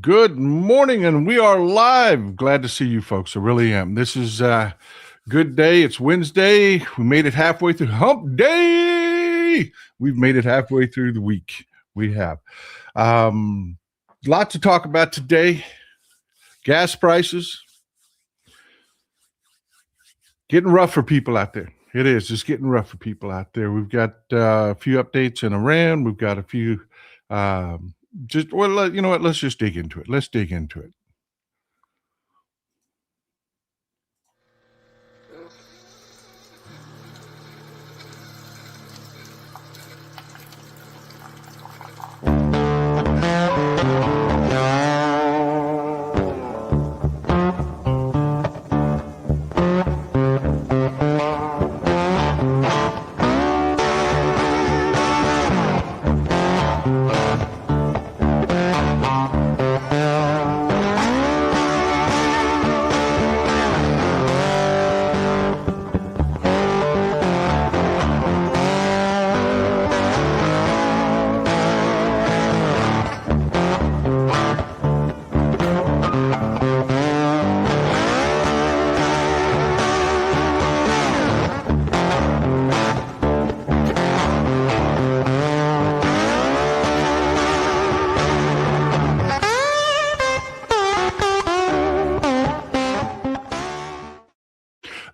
Good morning, and we are live. Glad to see you folks. I really am. This is a good day. It's Wednesday. We made it halfway through hump day. We've made it halfway through the week. We have. Lot to talk about today. Gas prices. Getting rough for people out there. It is. It's getting rough for people out there. We've got a few updates in Iran. We've got a few... you know what? Let's just dig into it. Let's dig into it.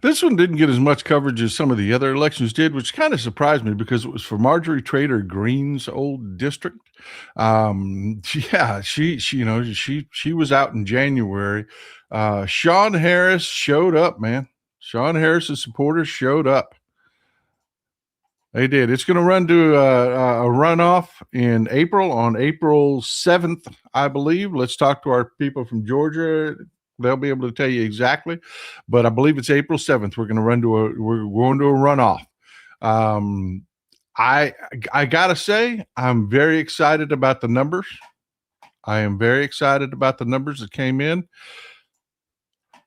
This one didn't get as much coverage as some of the other elections did, which kind of surprised me because it was for Marjorie Taylor Greene's old district. She was out in January. Sean Harris showed up, man. Sean Harris's supporters showed up. They did. It's going to run to a runoff in April, on April 7th, I believe. Let's talk to our people from Georgia. They'll be able to tell you exactly, but I believe it's April 7th. We're going to a runoff. I gotta say, I'm very excited about the numbers. I am very excited about the numbers that came in.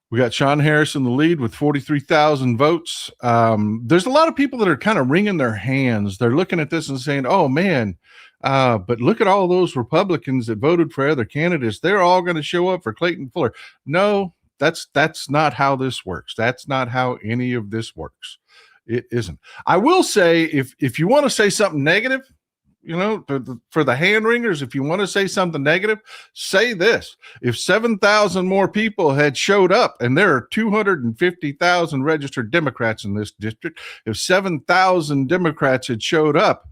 We got Sean Harris in the lead with 43,000 votes. There's a lot of people that are kind of wringing their hands. They're looking at this and saying, oh man, but look at all those Republicans that voted for other candidates. They're all going to show up for Clayton Fuller. No, that's not how this works. That's not how any of this works. It isn't. I will say, if you want to say something negative, you know, for the hand wringers, if you want to say something negative, say this. If 7,000 more people had showed up, and there are 250,000 registered Democrats in this district, if 7,000 Democrats had showed up,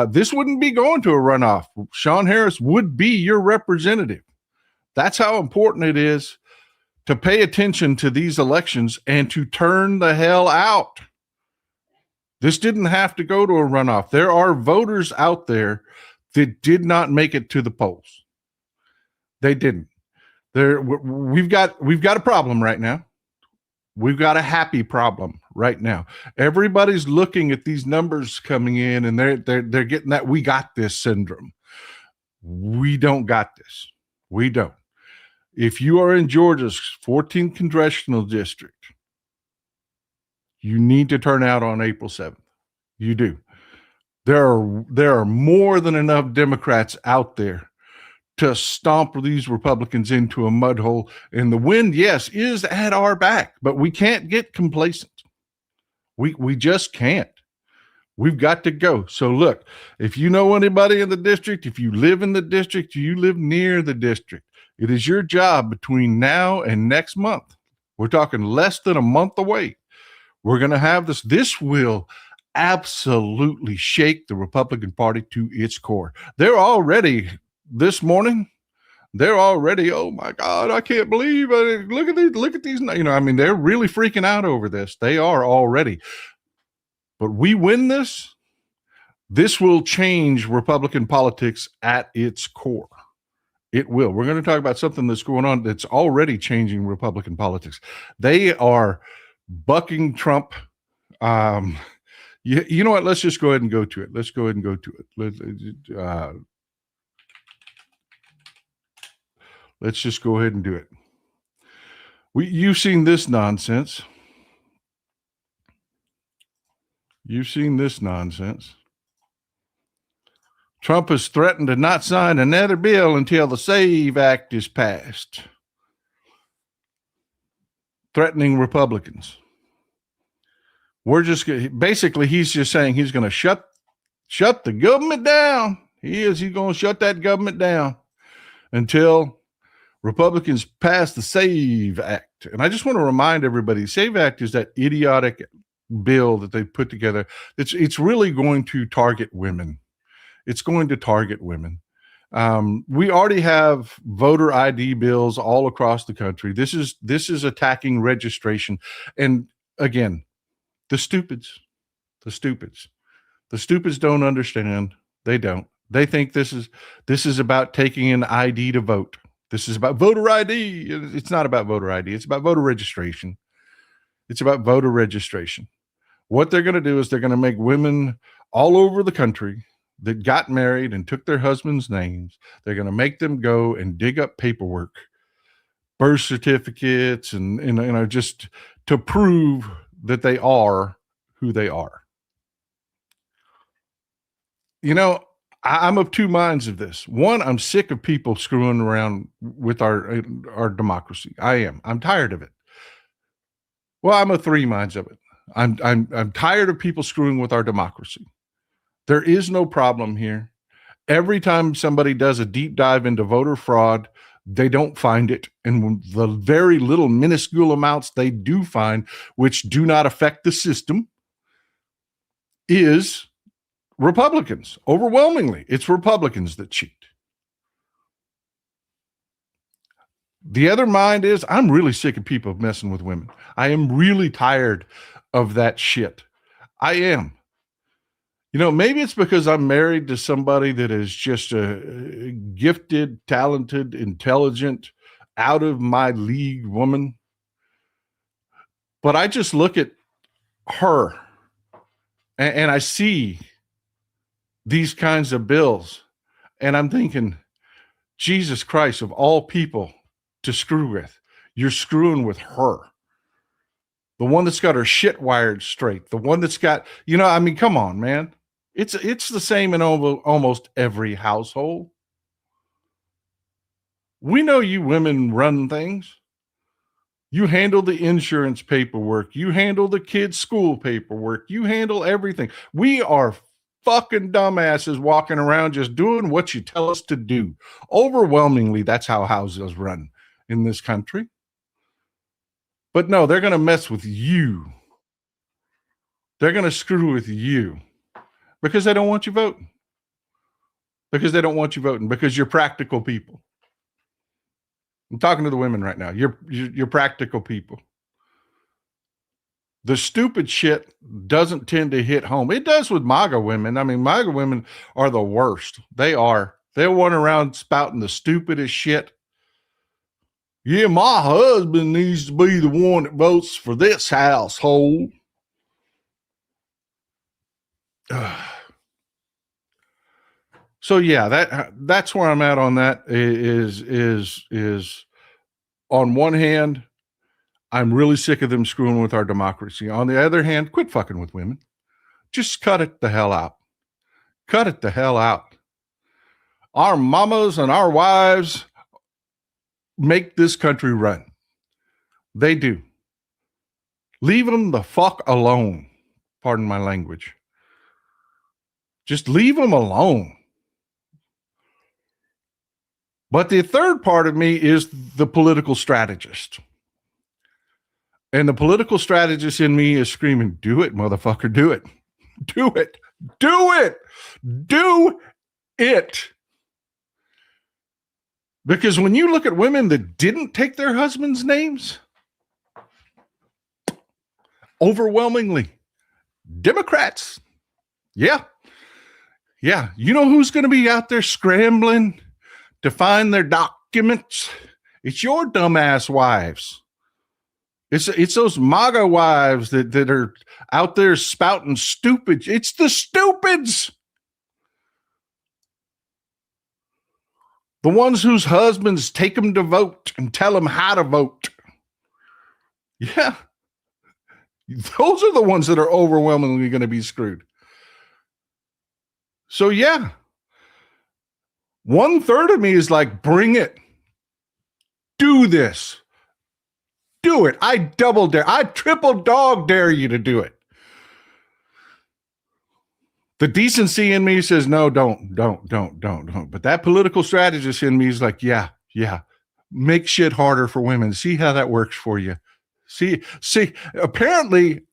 this wouldn't be going to a runoff. Sean Harris would be your representative. That's how important it is to pay attention to these elections and to turn the hell out. This didn't have to go to a runoff. There are voters out there that did not make it to the polls. They didn't. We've got a problem right now. We've got a happy problem right now. Everybody's looking at these numbers coming in, and they're getting that we got this syndrome. We don't got this. We don't. If you are in Georgia's 14th congressional district, you need to turn out on April 7th. You do. There are more than enough Democrats out there to stomp these Republicans into a mud hole. And the wind, yes, is at our back, but we can't get complacent. We just can't. We've got to go. So look, if you know anybody in the district, if you live in the district, you live near the district, it is your job between now and next month. We're talking less than a month away. We're going to have this. This will absolutely shake the Republican Party to its core. They're already, this morning, oh my God, I can't believe it. Look at these. You know, I mean, they're really freaking out over this. They are already. But we win this, this will change Republican politics at its core. It will. We're going to talk about something that's going on that's already changing Republican politics. They are bucking Trump. You know what? Let's just go ahead and go to it. Let's just go ahead and do it. You've seen this nonsense. Trump has threatened to not sign another bill until the SAVE Act is passed, threatening Republicans. We're just basically, he's just saying he's going to shut the government down. He's going to shut that government down until Republicans pass the SAVE Act. And I just want to remind everybody, SAVE Act is that idiotic bill that they put together. It's really going to target women. It's going to target women. We already have voter ID bills all across the country. This is attacking registration. And again, the stupids don't understand. They don't. They think this is about taking an ID to vote. This is about voter ID. It's not about voter ID. It's about voter registration. It's about voter registration. What they're going to do is they're going to make women all over the country that got married and took their husband's names, they're going to make them go and dig up paperwork, birth certificates, and just to prove that they are who they are. I'm of two minds of this. One, I'm sick of people screwing around with our democracy. I am. I'm tired of it. Well, I'm of three minds of it. I'm tired of people screwing with our democracy. There is no problem here. Every time somebody does a deep dive into voter fraud, they don't find it. And the very little minuscule amounts they do find, which do not affect the system, is Republicans. Overwhelmingly, it's Republicans that cheat. The other mind is, I'm really sick of people messing with women. I am really tired of that shit. I am. Maybe it's because I'm married to somebody that is just a gifted, talented, intelligent, out of my league woman. But I just look at her and I see these kinds of bills and I'm thinking, Jesus Christ, of all people to screw with, you're screwing with her. The one that's got her shit wired straight. The one that's got, come on, man. It's the same in almost every household. We know you women run things. You handle the insurance paperwork. You handle the kids' school paperwork. You handle everything. We are fucking dumbasses walking around just doing what you tell us to do. Overwhelmingly, that's how houses run in this country. But no, they're going to mess with you. They're going to screw with you because they don't want you voting. Because you're practical people. I'm talking to the women right now. You're practical people. The stupid shit doesn't tend to hit home. It does with MAGA women. MAGA women are the worst. They are. They'll run around spouting the stupidest shit. Yeah, my husband needs to be the one that votes for this household. So yeah, that's where I'm at on that. Is on one hand, I'm really sick of them screwing with our democracy. On the other hand, quit fucking with women. Just cut it the hell out. Cut it the hell out. Our mamas and our wives make this country run. They do. Leave them the fuck alone. Pardon my language. Just leave them alone. But the third part of me is the political strategist. And the political strategist in me is screaming, do it, motherfucker, do it. Do it. Do it. Do it. Because when you look at women that didn't take their husbands' names, overwhelmingly, Democrats. Yeah. Yeah. You know who's going to be out there scrambling to find their documents? It's your dumbass wives. It's those MAGA wives that are out there spouting stupid. It's the stupids. The ones whose husbands take them to vote and tell them how to vote. Yeah. Those are the ones that are overwhelmingly going to be screwed. So yeah, 1/3 of me is like, bring it. Do this. Do it. I double dare. I triple dog dare you to do it. The decency in me says, no, don't. But that political strategist in me is like, yeah. Make shit harder for women. See how that works for you. See, apparently,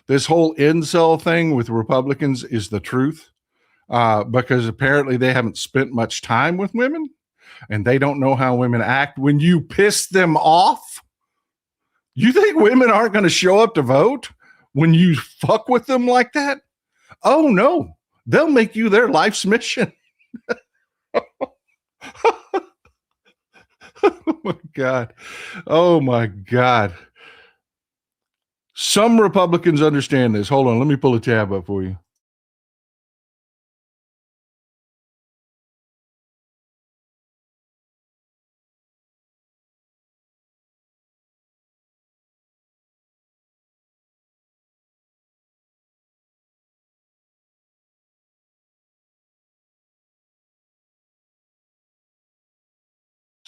this whole incel thing with Republicans is the truth, because apparently they haven't spent much time with women and they don't know how women act when you piss them off. You think women aren't going to show up to vote when you fuck with them like that? Oh no, they'll make you their life's mission. Oh my God. Oh my God. Some Republicans understand this. Hold on. Let me pull a tab up for you.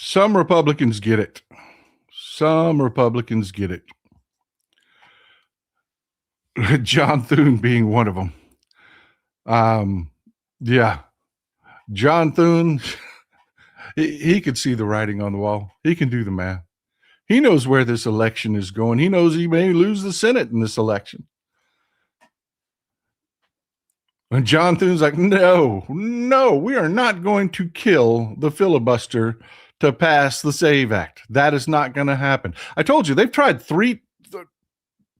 Some Republicans get it. Some Republicans get it. John Thune being one of them. Yeah. John Thune, he could see the writing on the wall. He can do the math. He knows where this election is going. He knows he may lose the Senate in this election. And John Thune's like, no, we are not going to kill the filibuster to pass the SAVE Act. That is not going to happen. I told you, they've tried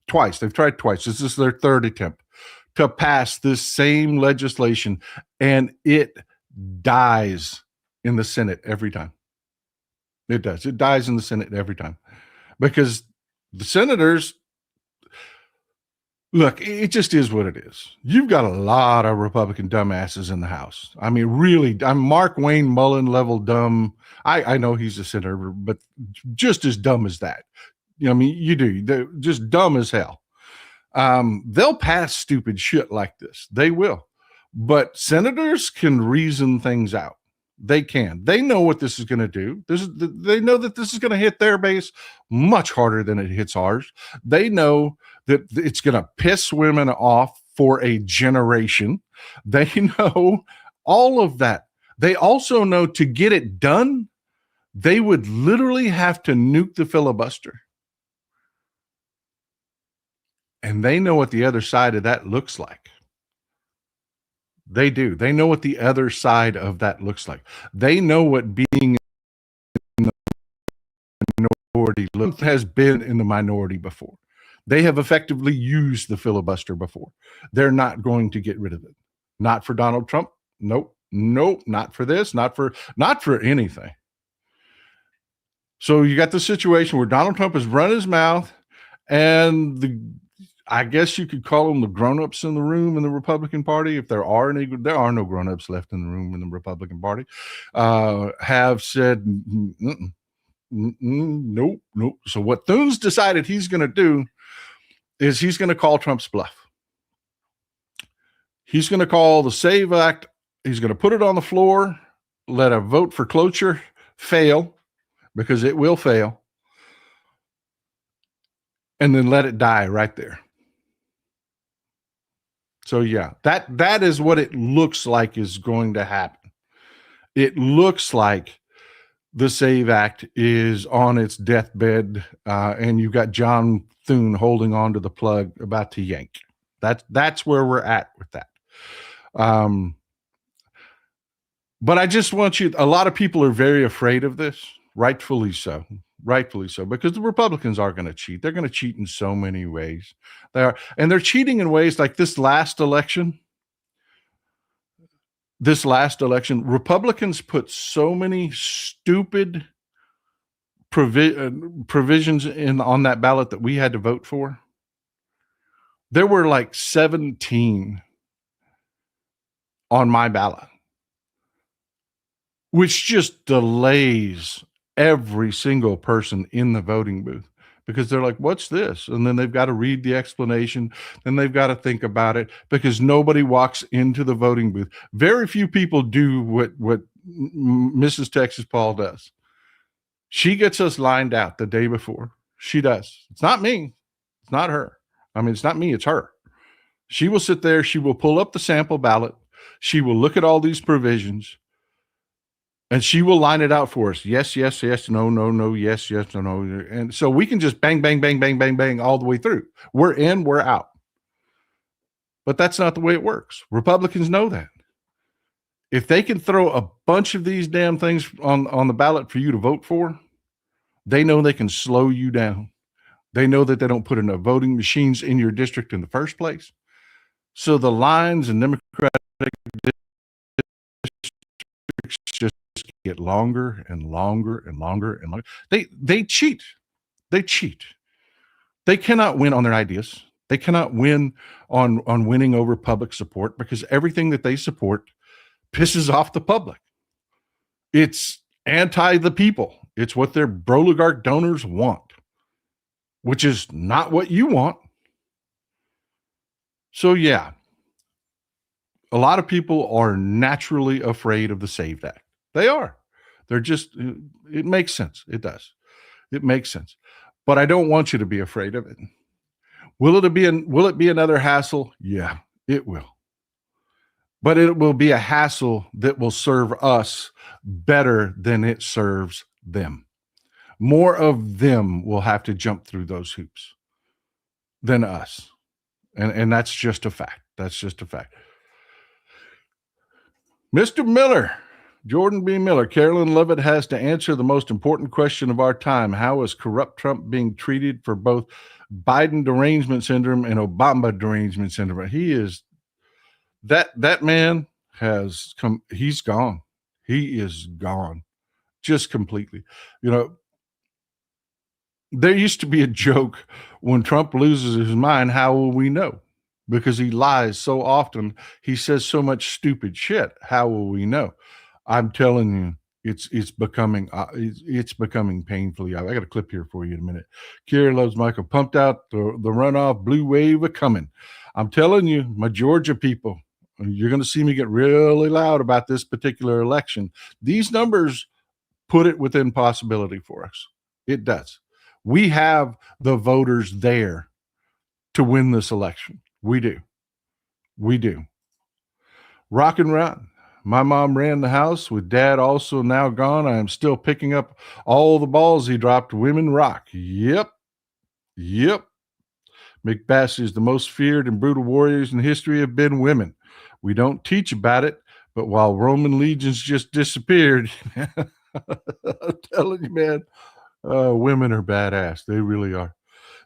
twice. They've tried twice. This is their third attempt to pass this same legislation, and it dies in the Senate every time. It does. It dies in the Senate every time because the senators, look, it just is what it is. You've got a lot of Republican dumbasses in the House. I mean, really, I'm Mark Wayne Mullen level dumb. I know he's a senator, but just as dumb as that. You know, I mean, you do. They're just dumb as hell. They'll pass stupid shit like this. They will. But senators can reason things out. They can. They know what this is going to do. They know that this is going to hit their base much harder than it hits ours. They know that it's going to piss women off for a generation. They know all of that. They also know to get it done, they would literally have to nuke the filibuster. And they know what the other side of that looks like. They do. They know what the other side of that looks like. They know what being in the minority has been in the minority before. They have effectively used the filibuster before. They're not going to get rid of it. Not for Donald Trump. Nope. Not for this. Not for anything. So you got the situation where Donald Trump has run his mouth, and I guess you could call them the grown-ups in the room in the Republican Party, if there are any. There are no grown-ups left in the room in the Republican Party. Have said, nope. So what Thune's decided he's going to do is he's going to call Trump's bluff. He's going to call the SAVE Act. He's going to put it on the floor, let a vote for cloture fail, because it will fail, and then let it die right there. So yeah, that is what it looks like is going to happen. It looks like the SAVE Act is on its deathbed, and you've got John Thune holding on to the plug, about to yank. That's where we're at with that. But I just want you, a lot of people are very afraid of this, rightfully so, because the Republicans are going to cheat. They're going to cheat in so many ways. They're cheating in ways like this last election. Republicans put so many stupid provisions on that ballot that we had to vote for. There were like 17 on my ballot, which just delays every single person in the voting booth, because they're like, what's this? And then they've got to read the explanation. Then they've got to think about it, because nobody walks into the voting booth. Very few people do what Mrs. Texas Paul does. She gets us lined out the day before. She does. It's not me. It's not her. I mean, it's not me. It's her. She will sit there. She will pull up the sample ballot. She will look at all these provisions, and she will line it out for us. Yes, yes, yes, no, no, no, yes, yes, no, no. And so we can just bang, bang, bang, bang, bang, bang all the way through. We're in, we're out. But that's not the way it works. Republicans know that. If they can throw a bunch of these damn things on the ballot for you to vote for, they know they can slow you down. They know that they don't put enough voting machines in your district in the first place. So the lines in Democratic districts just get longer and longer and longer and longer. They cheat. They cheat. They cannot win on their ideas. They cannot win on winning over public support, because everything that they support pisses off the public. It's anti the people. It's what their oligarch donors want, which is not what you want. So yeah, a lot of people are naturally afraid of the SAVE Act. They are. They're just, it makes sense. It does. It makes sense. But I don't want you to be afraid of it. Will it be another hassle? Yeah, it will. But it will be a hassle that will serve us better than it serves them. More of them will have to jump through those hoops than us. And that's just a fact. That's just a fact. Mr. Miller, Jordan B. Miller, Carolyn Levitt has to answer the most important question of our time. How is corrupt Trump being treated for both Biden derangement syndrome and Obama derangement syndrome? He is, that man has come, he's gone. He is gone just completely. You know, there used to be a joke, when Trump loses his mind, how will we know? Because he lies so often. He says so much stupid shit. How will we know? I'm telling you, it's becoming painfully. I got a clip here for you in a minute. Kira loves Michael. Pumped out the runoff, blue wave of coming. I'm telling you, my Georgia people, you're going to see me get really loud about this particular election. These numbers put it within possibility for us. It does. We have the voters there to win this election. We do. We do. Rock and run. My mom ran the house with dad also now gone. I am still picking up all the balls he dropped. Women rock. Yep. Yep. McBass is the most feared and brutal warriors in history have been women. We don't teach about it, but while Roman legions just disappeared, I'm telling you, man, women are badass. They really are.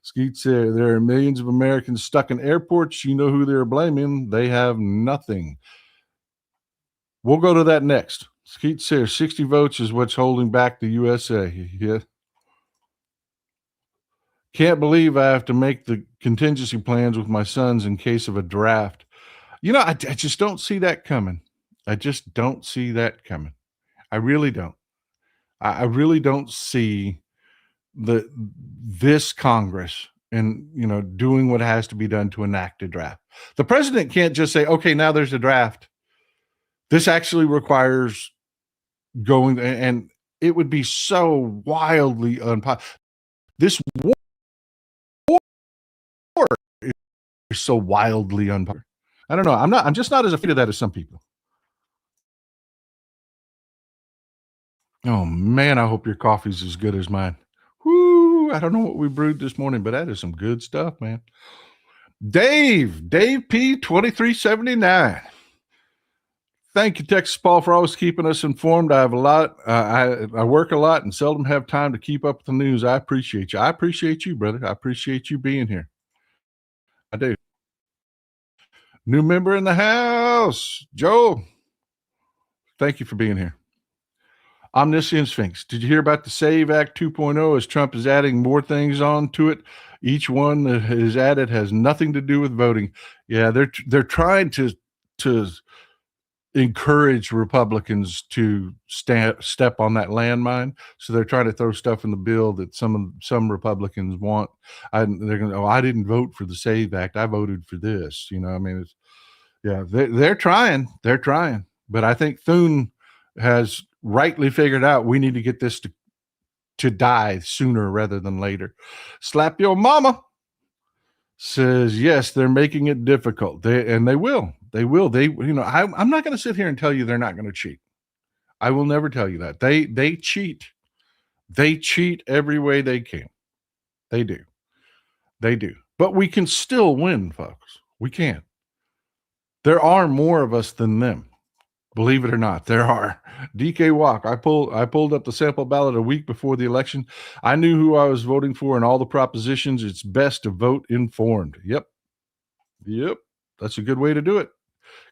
Skeet said, there are millions of Americans stuck in airports. You know who they're blaming. They have nothing. We'll go to that next. Skeet said, 60 votes is what's holding back the USA. Yeah. Can't believe I have to make the contingency plans with my sons in case of a draft. You know, I just don't see that coming. I just don't see that coming. I really don't. I really don't see this Congress and, you know, doing what has to be done to enact a draft. The president can't just say, okay, now there's a draft. This actually requires going, and it would be so wildly unpopular. This war is so wildly unpopular. I don't know. I'm just not as afraid of that as some people. Oh man, I hope your coffee's as good as mine. Whoo, I don't know what we brewed this morning, but that is some good stuff, man. Dave P 2379. Thank you, Texas Paul, for always keeping us informed. I have a lot. I work a lot and seldom have time to keep up with the news. I appreciate you. I appreciate you, brother. I appreciate you being here. I do. New member in the house, Joe. Thank you for being here. Omniscient Sphinx. Did you hear about the SAVE Act 2.0 as Trump is adding more things on to it? Each one that is added has nothing to do with voting. Yeah, they're trying to encourage Republicans to step on that landmine. So they're trying to throw stuff in the bill that some Republicans want. They're going to, I didn't vote for the SAVE Act. I voted for this. I mean, they're trying. They're trying. But I think Thune has rightly figured out we need to get this to die sooner rather than later. Slap your mama says, yes, they're making it difficult. They will. I'm not going to sit here and tell you they're not going to cheat. I will never tell you that. They cheat. They cheat every way they can. They do. But we can still win, folks. We can. There are more of us than them. Believe it or not, there are. DK Walk, I pulled up the sample ballot a week before the election. I knew who I was voting for and all the propositions. It's best to vote informed. Yep. That's a good way to do it.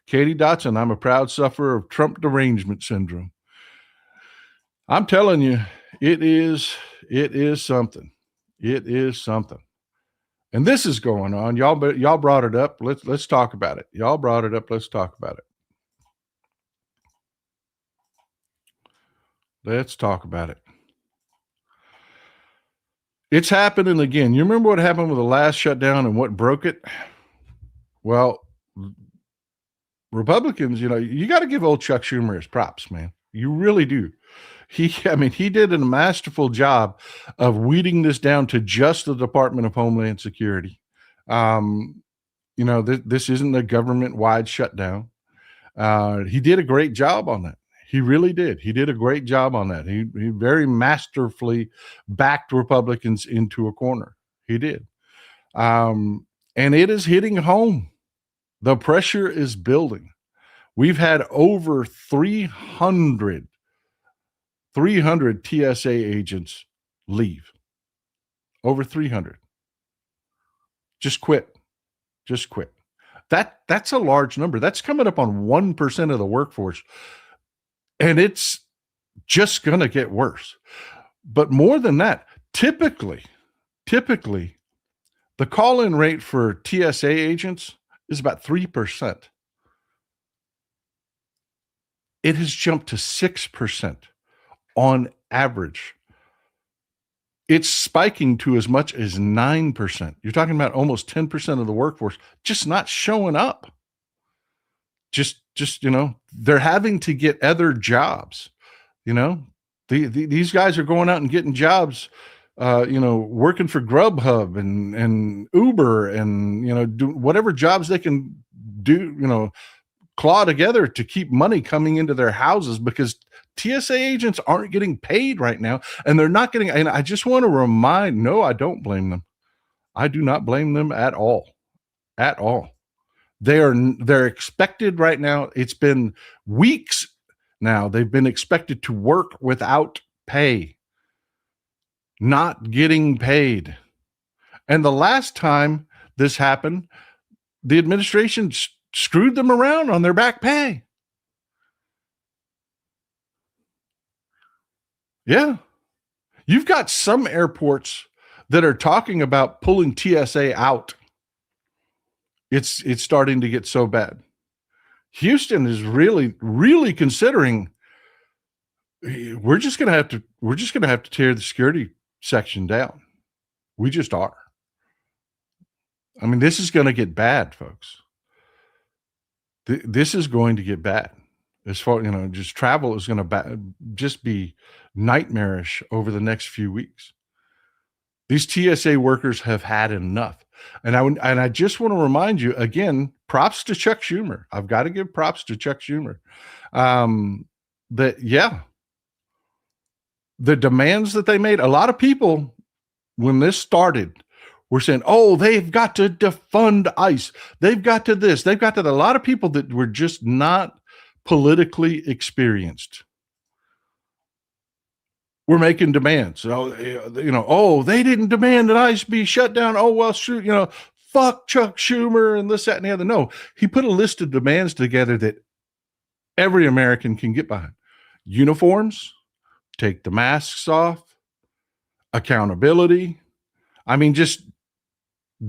Katie Dotson, I'm a proud sufferer of Trump derangement syndrome. I'm telling you, it is something. It is something. And this is going on. Y'all brought it up. Let's talk about it. Y'all brought it up. Let's talk about it. Let's talk about it. It's happening again. You remember what happened with the last shutdown and what broke it? Well, Republicans, you got to give old Chuck Schumer his props, man. You really do. He did a masterful job of weeding this down to just the Department of Homeland Security. This isn't a government-wide shutdown. He did a great job on that. He really did. He did a great job on that. He very masterfully backed Republicans into a corner. He did. And it is hitting home. The pressure is building. We've had over 300 TSA agents leave. Over 300. Just quit. That's a large number. That's coming up on 1% of the workforce. And it's just going to get worse. But more than that, typically, the call-in rate for TSA agents is about 3%. It has jumped to 6% on average. It's spiking to as much as 9%. You're talking about almost 10% of the workforce just not showing up. Just they're having to get other jobs. These guys are going out and getting jobs, working for Grubhub and Uber and, do whatever jobs they can do, claw together to keep money coming into their houses because TSA agents aren't getting paid right now. And they're not getting, and I just want to remind, no, I don't blame them. I do not blame them at all. At all. They're expected right now. It's been weeks now. They've been expected to work without pay, not getting paid. And the last time this happened, the administration screwed them around on their back pay. Yeah. You've got some airports that are talking about pulling TSA out. It's starting to get so bad. Houston is really, really considering we're just going to have to tear the security section down. We just are. I mean, this is going to get bad, folks. This is going to get bad. As far, just travel is going to just be nightmarish over the next few weeks. These TSA workers have had enough. And I just want to remind you again, props to Chuck Schumer. I've got to give props to Chuck Schumer. The demands that they made, a lot of people when this started were saying, oh, they've got to defund ICE. They've got to this, they've got to that. A lot of people that were just not politically experienced we're making demands. So, they didn't demand that ICE be shut down. Oh, well, shoot, fuck Chuck Schumer and this, that, and the other. No, he put a list of demands together that every American can get behind. Uniforms, take the masks off, accountability. I mean, just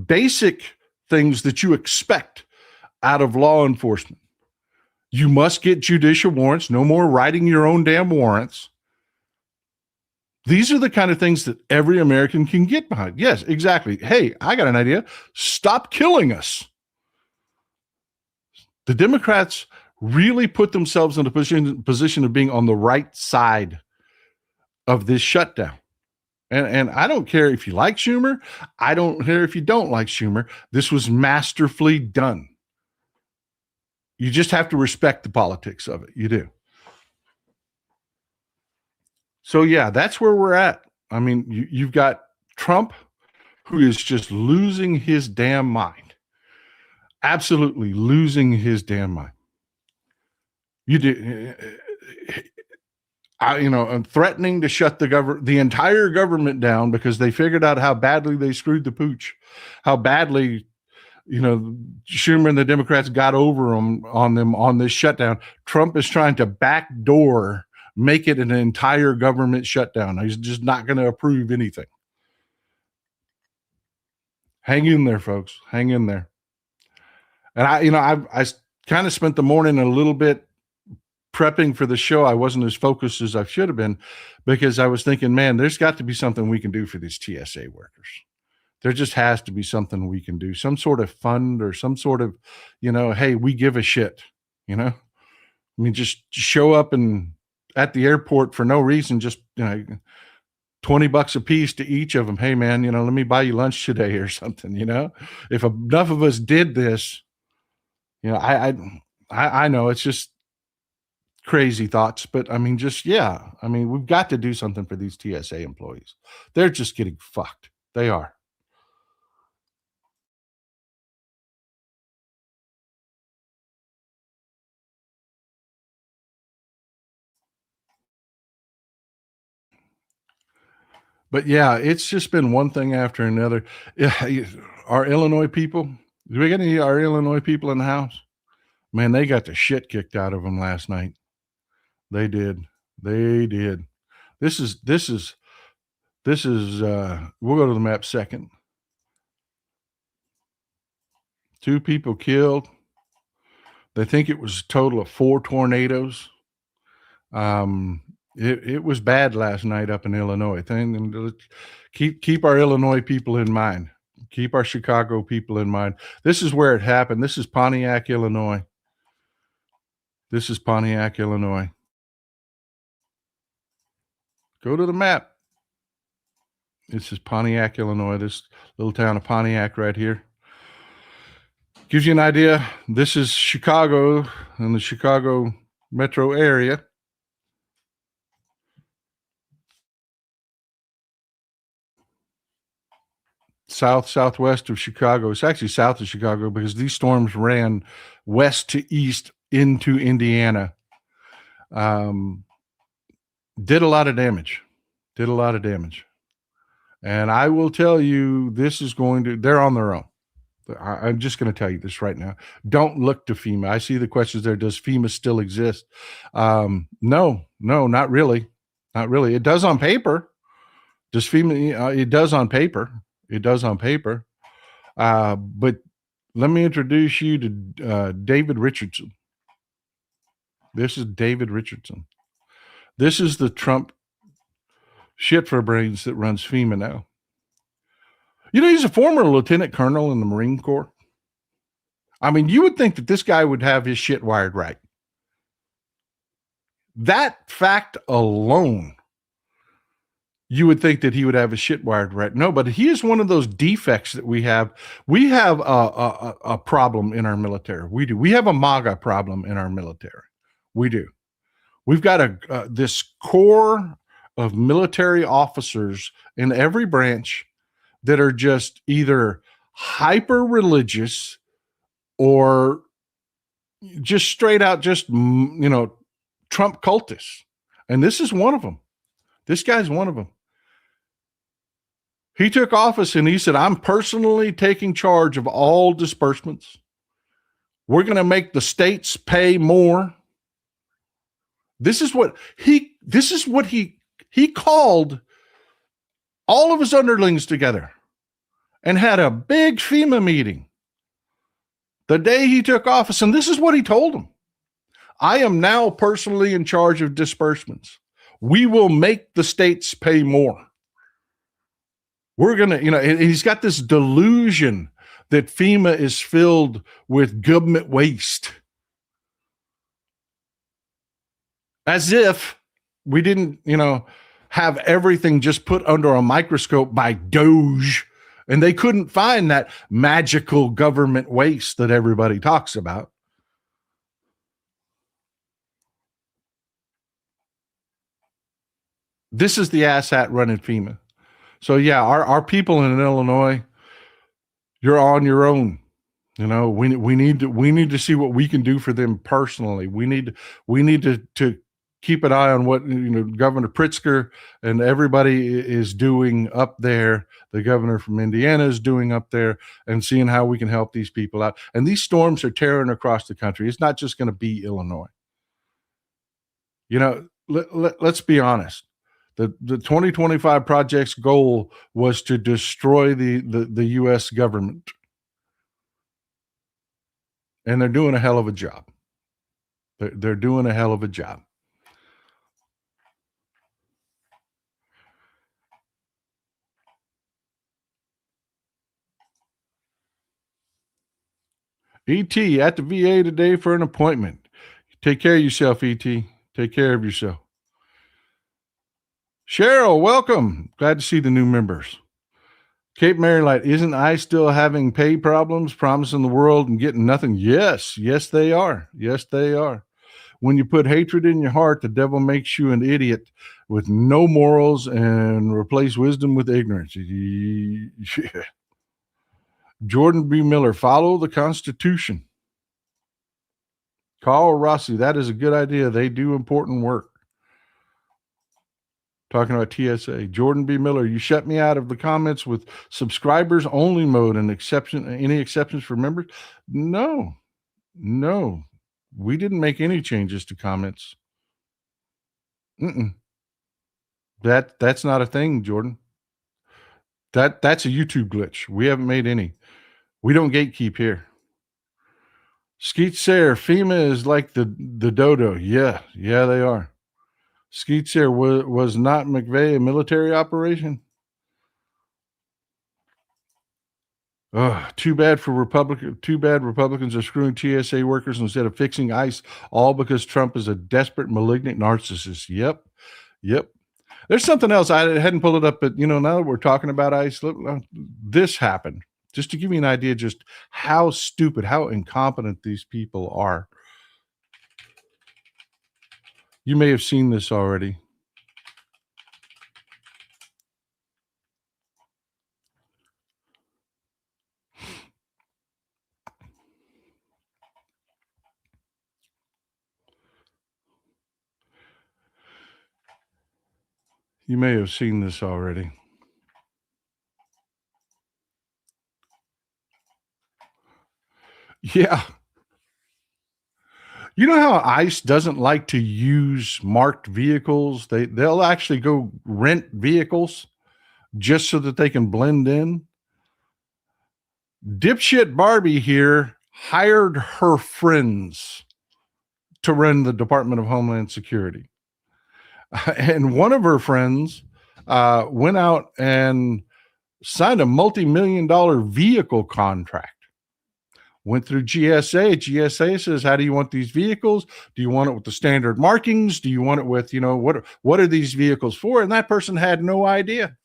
basic things that you expect out of law enforcement. You must get judicial warrants. No more writing your own damn warrants. These are the kind of things that every American can get behind. Yes, exactly. Hey, I got an idea. Stop killing us. The Democrats really put themselves in a position of being on the right side of this shutdown. And I don't care if you like Schumer. I don't care if you don't like Schumer. This was masterfully done. You just have to respect the politics of it. You do. So, yeah, that's where we're at. I mean, you've got Trump, who is just losing his damn mind. Absolutely losing his damn mind. You do. And threatening to shut the entire government down because they figured out how badly they screwed the pooch, how badly, Schumer and the Democrats got over them on this shutdown. Trump is trying to backdoor make it an entire government shutdown. He's just not going to approve anything. Hang in there, folks. Hang in there. And I kind of spent the morning a little bit prepping for the show. I wasn't as focused as I should have been because I was thinking, man, there's got to be something we can do for these TSA workers. There just has to be something we can do, some sort of fund or some sort of, hey, we give a shit, I mean, just show up and at the airport for no reason, just, $20 a piece to each of them. Hey man, let me buy you lunch today or something, if enough of us did this, I know it's just crazy thoughts, but I mean, we've got to do something for these TSA employees. They're just getting fucked. They are. But yeah, it's just been one thing after another. Our Illinois people, do we get any of our Illinois people in the house? Man, they got the shit kicked out of them last night. They did. They did. This is we'll go to the map second. 2 people killed. They think it was a total of 4 tornadoes. It was bad last night up in Illinois. Keep our Illinois people in mind. Keep our Chicago people in mind. This is where it happened. This is Pontiac, Illinois. Go to the map. This is Pontiac, Illinois. This little town of Pontiac right here. Gives you an idea. This is Chicago and the Chicago metro area. Southwest of Chicago. It's actually south of Chicago because these storms ran west to east into Indiana. Did a lot of damage. And I will tell you, they're on their own. I'm just going to tell you this right now. Don't look to FEMA. I see the questions there. Does FEMA still exist? No, not really. Not really. It does on paper. Does FEMA? It does on paper. But let me introduce you to David Richardson. This is David Richardson. This is the Trump shit for brains that runs FEMA now. He's a former lieutenant colonel in the Marine Corps. I mean, you would think that this guy would have his shit wired right. That fact alone, you would think that he would have his shit wired right. No, but he is one of those defects that we have. We have a problem in our military. We do. We have a MAGA problem in our military. We do. We've got this core of military officers in every branch that are just either hyper religious or just straight out Trump cultists. And this is one of them. This guy's one of them. He took office and he said, I'm personally taking charge of all disbursements. We're going to make the states pay more. This is what he called all of his underlings together and had a big FEMA meeting the day he took office. And this is what he told them. I am now personally in charge of disbursements. We will make the states pay more. We're going to, and he's got this delusion that FEMA is filled with government waste. As if we didn't, have everything just put under a microscope by Doge, and they couldn't find that magical government waste that everybody talks about. This is the asshat running FEMA. So yeah, our people in Illinois, you're on your own. We need to see what we can do for them personally. We need to keep an eye on what Governor Pritzker and everybody is doing up there. The governor from Indiana is doing up there, and seeing how we can help these people out. And these storms are tearing across the country. It's not just going to be Illinois. Let's be honest. The 2025 project's goal was to destroy the U.S. government. And they're doing a hell of a job. They're doing a hell of a job. ET at the VA today for an appointment. Take care of yourself, ET. Take care of yourself. Cheryl, welcome. Glad to see the new members. Cape Marylight, isn't ICE still having pay problems, promising the world and getting nothing? Yes, they are. Yes, they are. When you put hatred in your heart, the devil makes you an idiot with no morals and replace wisdom with ignorance. Yeah. Jordan B. Miller, follow the Constitution. Carl Rossi, that is a good idea. They do important work. Talking about TSA. Jordan B. Miller, you shut me out of the comments with subscribers only mode and any exceptions for members? No. We didn't make any changes to comments. That's not a thing, Jordan. That's a YouTube glitch. We haven't made any. We don't gatekeep here. Skeet Sayre, FEMA is like the dodo. Yeah, they are. Skeet Sayre, was not McVeigh a military operation? Too bad Republicans are screwing TSA workers instead of fixing ICE, all because Trump is a desperate, malignant narcissist. Yep. There's something else. I hadn't pulled it up, but now that we're talking about ICE, this happened. Just to give you an idea, just how stupid, how incompetent these people are. You may have seen this already. You may have seen this already. Yeah. You know how ICE doesn't like to use marked vehicles? They'll actually go rent vehicles just so that they can blend in. Dipshit Barbie here hired her friends to run the Department of Homeland Security. And one of her friends went out and signed a multi-million-dollar vehicle contract. Went through GSA. GSA says, how do you want these vehicles? Do you want it with the standard markings? Do you want it with, what are these vehicles for? And that person had no idea.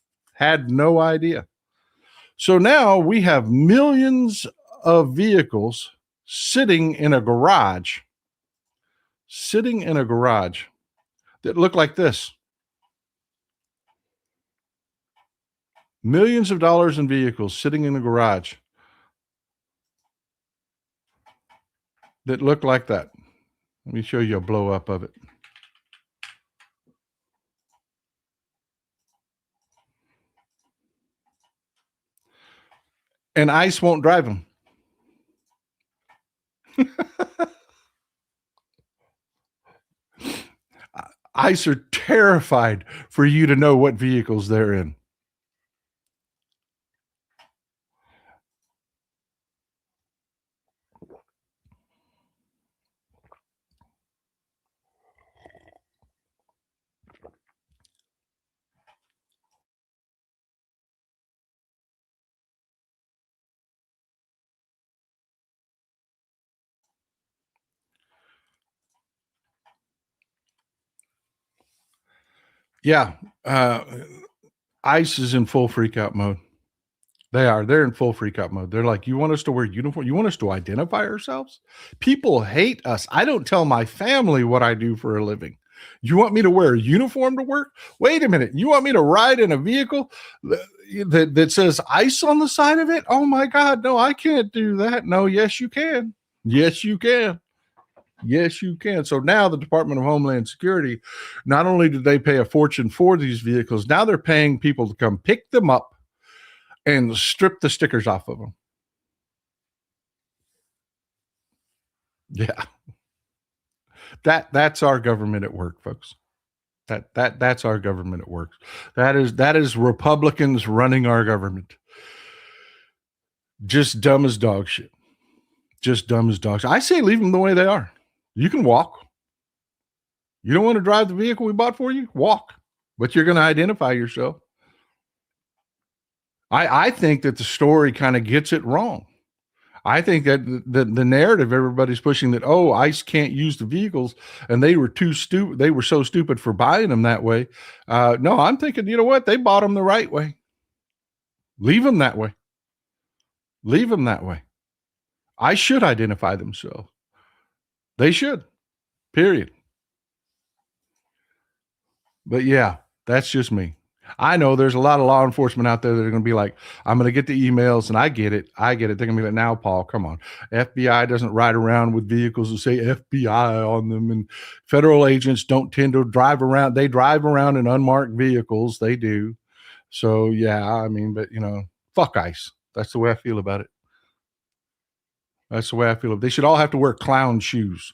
So now we have millions of vehicles sitting in a garage that look like this. Millions of dollars in vehicles sitting in a garage that look like that. Let me show you a blow up of it. And ICE won't drive them. ICE are terrified for you to know what vehicles they're in. Yeah. ICE is in full freak out mode. They are. They're in full freak out mode. They're like, you want us to wear uniform? You want us to identify ourselves? People hate us. I don't tell my family what I do for a living. You want me to wear a uniform to work? Wait a minute. You want me to ride in a vehicle that says ICE on the side of it? Oh my God. No, I can't do that. No, yes, you can. Yes, you can. Yes, you can. So now the Department of Homeland Security, not only did they pay a fortune for these vehicles, now they're paying people to come pick them up and strip the stickers off of them. Yeah. That's our government at work, folks. That's our government at work. That is Republicans running our government. Just dumb as dog shit. Just dumb as dog shit. I say leave them the way they are. You can walk. You don't want to drive the vehicle we bought for you? Walk. But you're going to identify yourself. I think that the story kind of gets it wrong. I think that the narrative everybody's pushing that, oh, ICE can't use the vehicles and they were too stupid. They were so stupid for buying them that way. No, I'm thinking, you know what? They bought them the right way. Leave them that way. Leave them that way. I should identify themselves. They should, period. But yeah, that's just me. I know there's a lot of law enforcement out there that are going to be like, I'm going to get the emails, and I get it. They're going to be like, now, Paul, come on. FBI doesn't ride around with vehicles that say FBI on them, and federal agents don't tend to drive around. They drive around in unmarked vehicles. They do. So, yeah, I mean, but, fuck ICE. That's the way I feel about it. That's the way I feel. They should all have to wear clown shoes.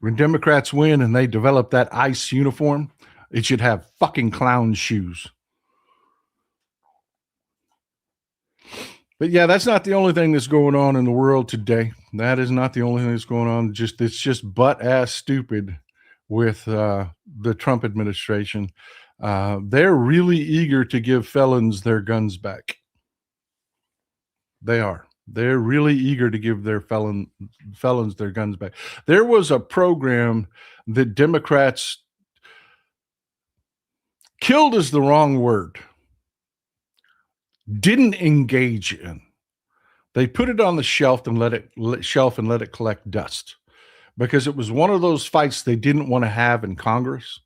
When Democrats win and they develop that ICE uniform, it should have fucking clown shoes. But yeah, that's not the only thing that's going on in the world today. That is not the only thing that's going on. It's just butt ass stupid with the Trump administration. They're really eager to give felons their guns back. They are. They're really eager to give their felons their guns back. There was a program that Democrats killed is the wrong word. Didn't engage in. They put it on the shelf and let it collect dust because it was one of those fights they didn't want to have in Congress.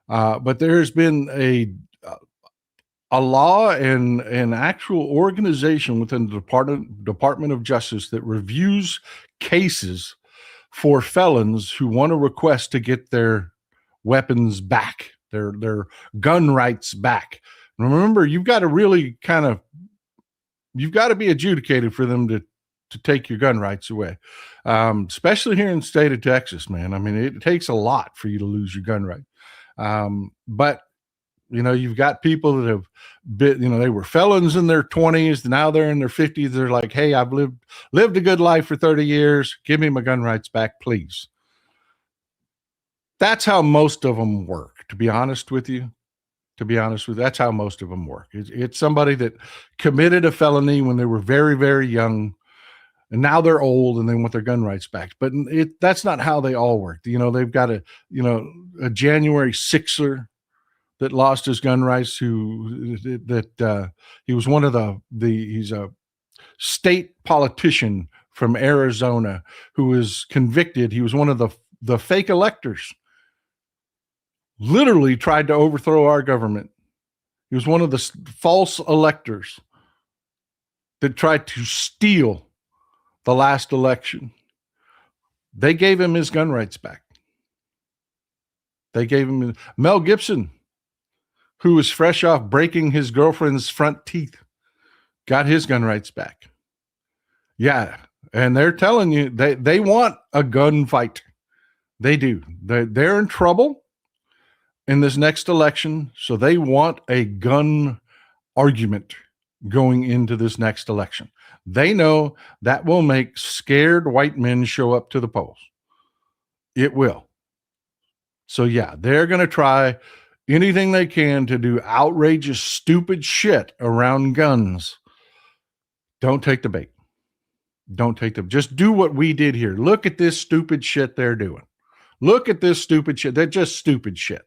But there has been a law and an actual organization within the Department of Justice that reviews cases for felons who want to request to get their weapons back, their gun rights back. Remember, you've got to really you've got to be adjudicated for them to take your gun rights away, especially here in the state of Texas, man. I mean, it takes a lot for you to lose your gun right. But you've got people that have been, they were felons in their 20s. Now they're in their 50s. They're like, hey, I've lived a good life for 30 years. Give me my gun rights back, please. That's how most of them work, to be honest with you. That's how most of them work. It's somebody that committed a felony when they were very, very young, and now they're old and they want their gun rights back. But that's not how they all work. They've got a January 6er that lost his gun rights. He was one of he's a state politician from Arizona who was convicted. He was one of the fake electors. Literally tried to overthrow our government. He was one of the false electors that tried to steal the last election. They gave him his gun rights back. They gave him Mel Gibson, who was fresh off breaking his girlfriend's front teeth, got his gun rights back. Yeah, and they're telling you they want a gunfight. They do. They're in trouble in this next election, so they want a gun argument going into this next election. They know that will make scared white men show up to the polls. It will. So yeah, they're going to try anything they can to do outrageous, stupid shit around guns Don't take the bait. Don't take them. Just do what we did here. Look at this stupid shit they're doing. Look at this stupid shit. They're just stupid shit.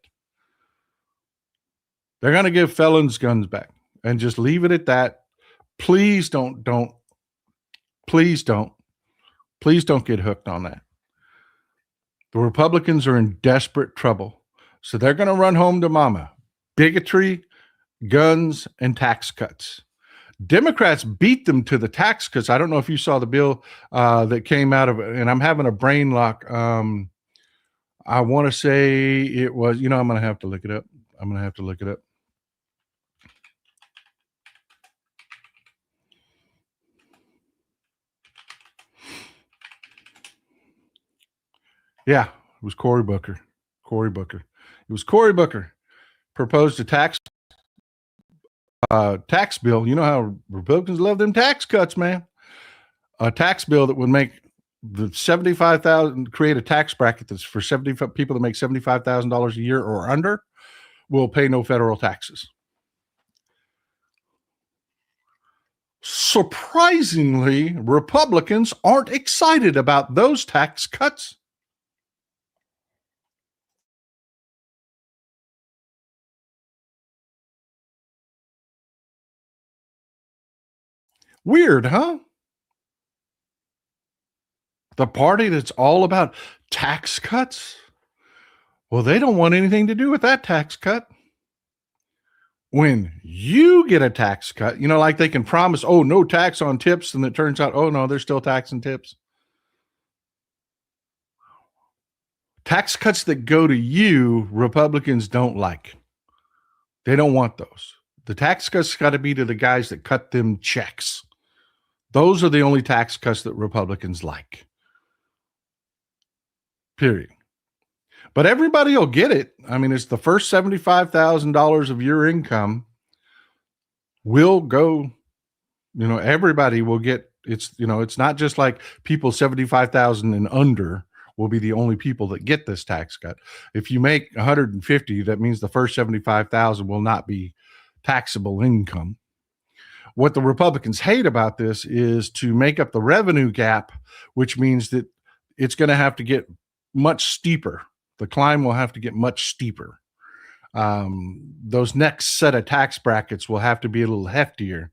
They're going to give felons guns back and just leave it at that. Please don't get hooked on that. The Republicans are in desperate trouble. So they're going to run home to mama. Bigotry, guns, and tax cuts. Democrats beat them to the tax cuts. I don't know if you saw the bill that came out of it, and I'm having a brain lock. I want to say it was, I'm going to have to look it up. Yeah, it was Cory Booker. It was Cory Booker proposed a tax bill. You know how Republicans love them tax cuts, man. A tax bill that would make the 75,000, create a tax bracket that's for 75 people that make $75,000 a year or under will pay no federal taxes. Surprisingly, Republicans aren't excited about those tax cuts. Weird, huh? The party that's all about tax cuts, well, they don't want anything to do with that tax cut. When you get a tax cut, like they can promise, oh, no tax on tips, and it turns out, oh, no, they're still taxing tips. Tax cuts that go to you, Republicans don't like. They don't want those. The tax cuts got to be to the guys that cut them checks. Those are the only tax cuts that Republicans like. Period. But everybody will get it. I mean, it's the first $75,000 of your income will go, everybody will get, it's not just like people 75,000 and under will be the only people that get this tax cut. If you make 150, that means the first 75,000 will not be taxable income. What the Republicans hate about this is to make up the revenue gap, which means that it's going to have to get much steeper. The climb will have to get much steeper. Those next set of tax brackets will have to be a little heftier.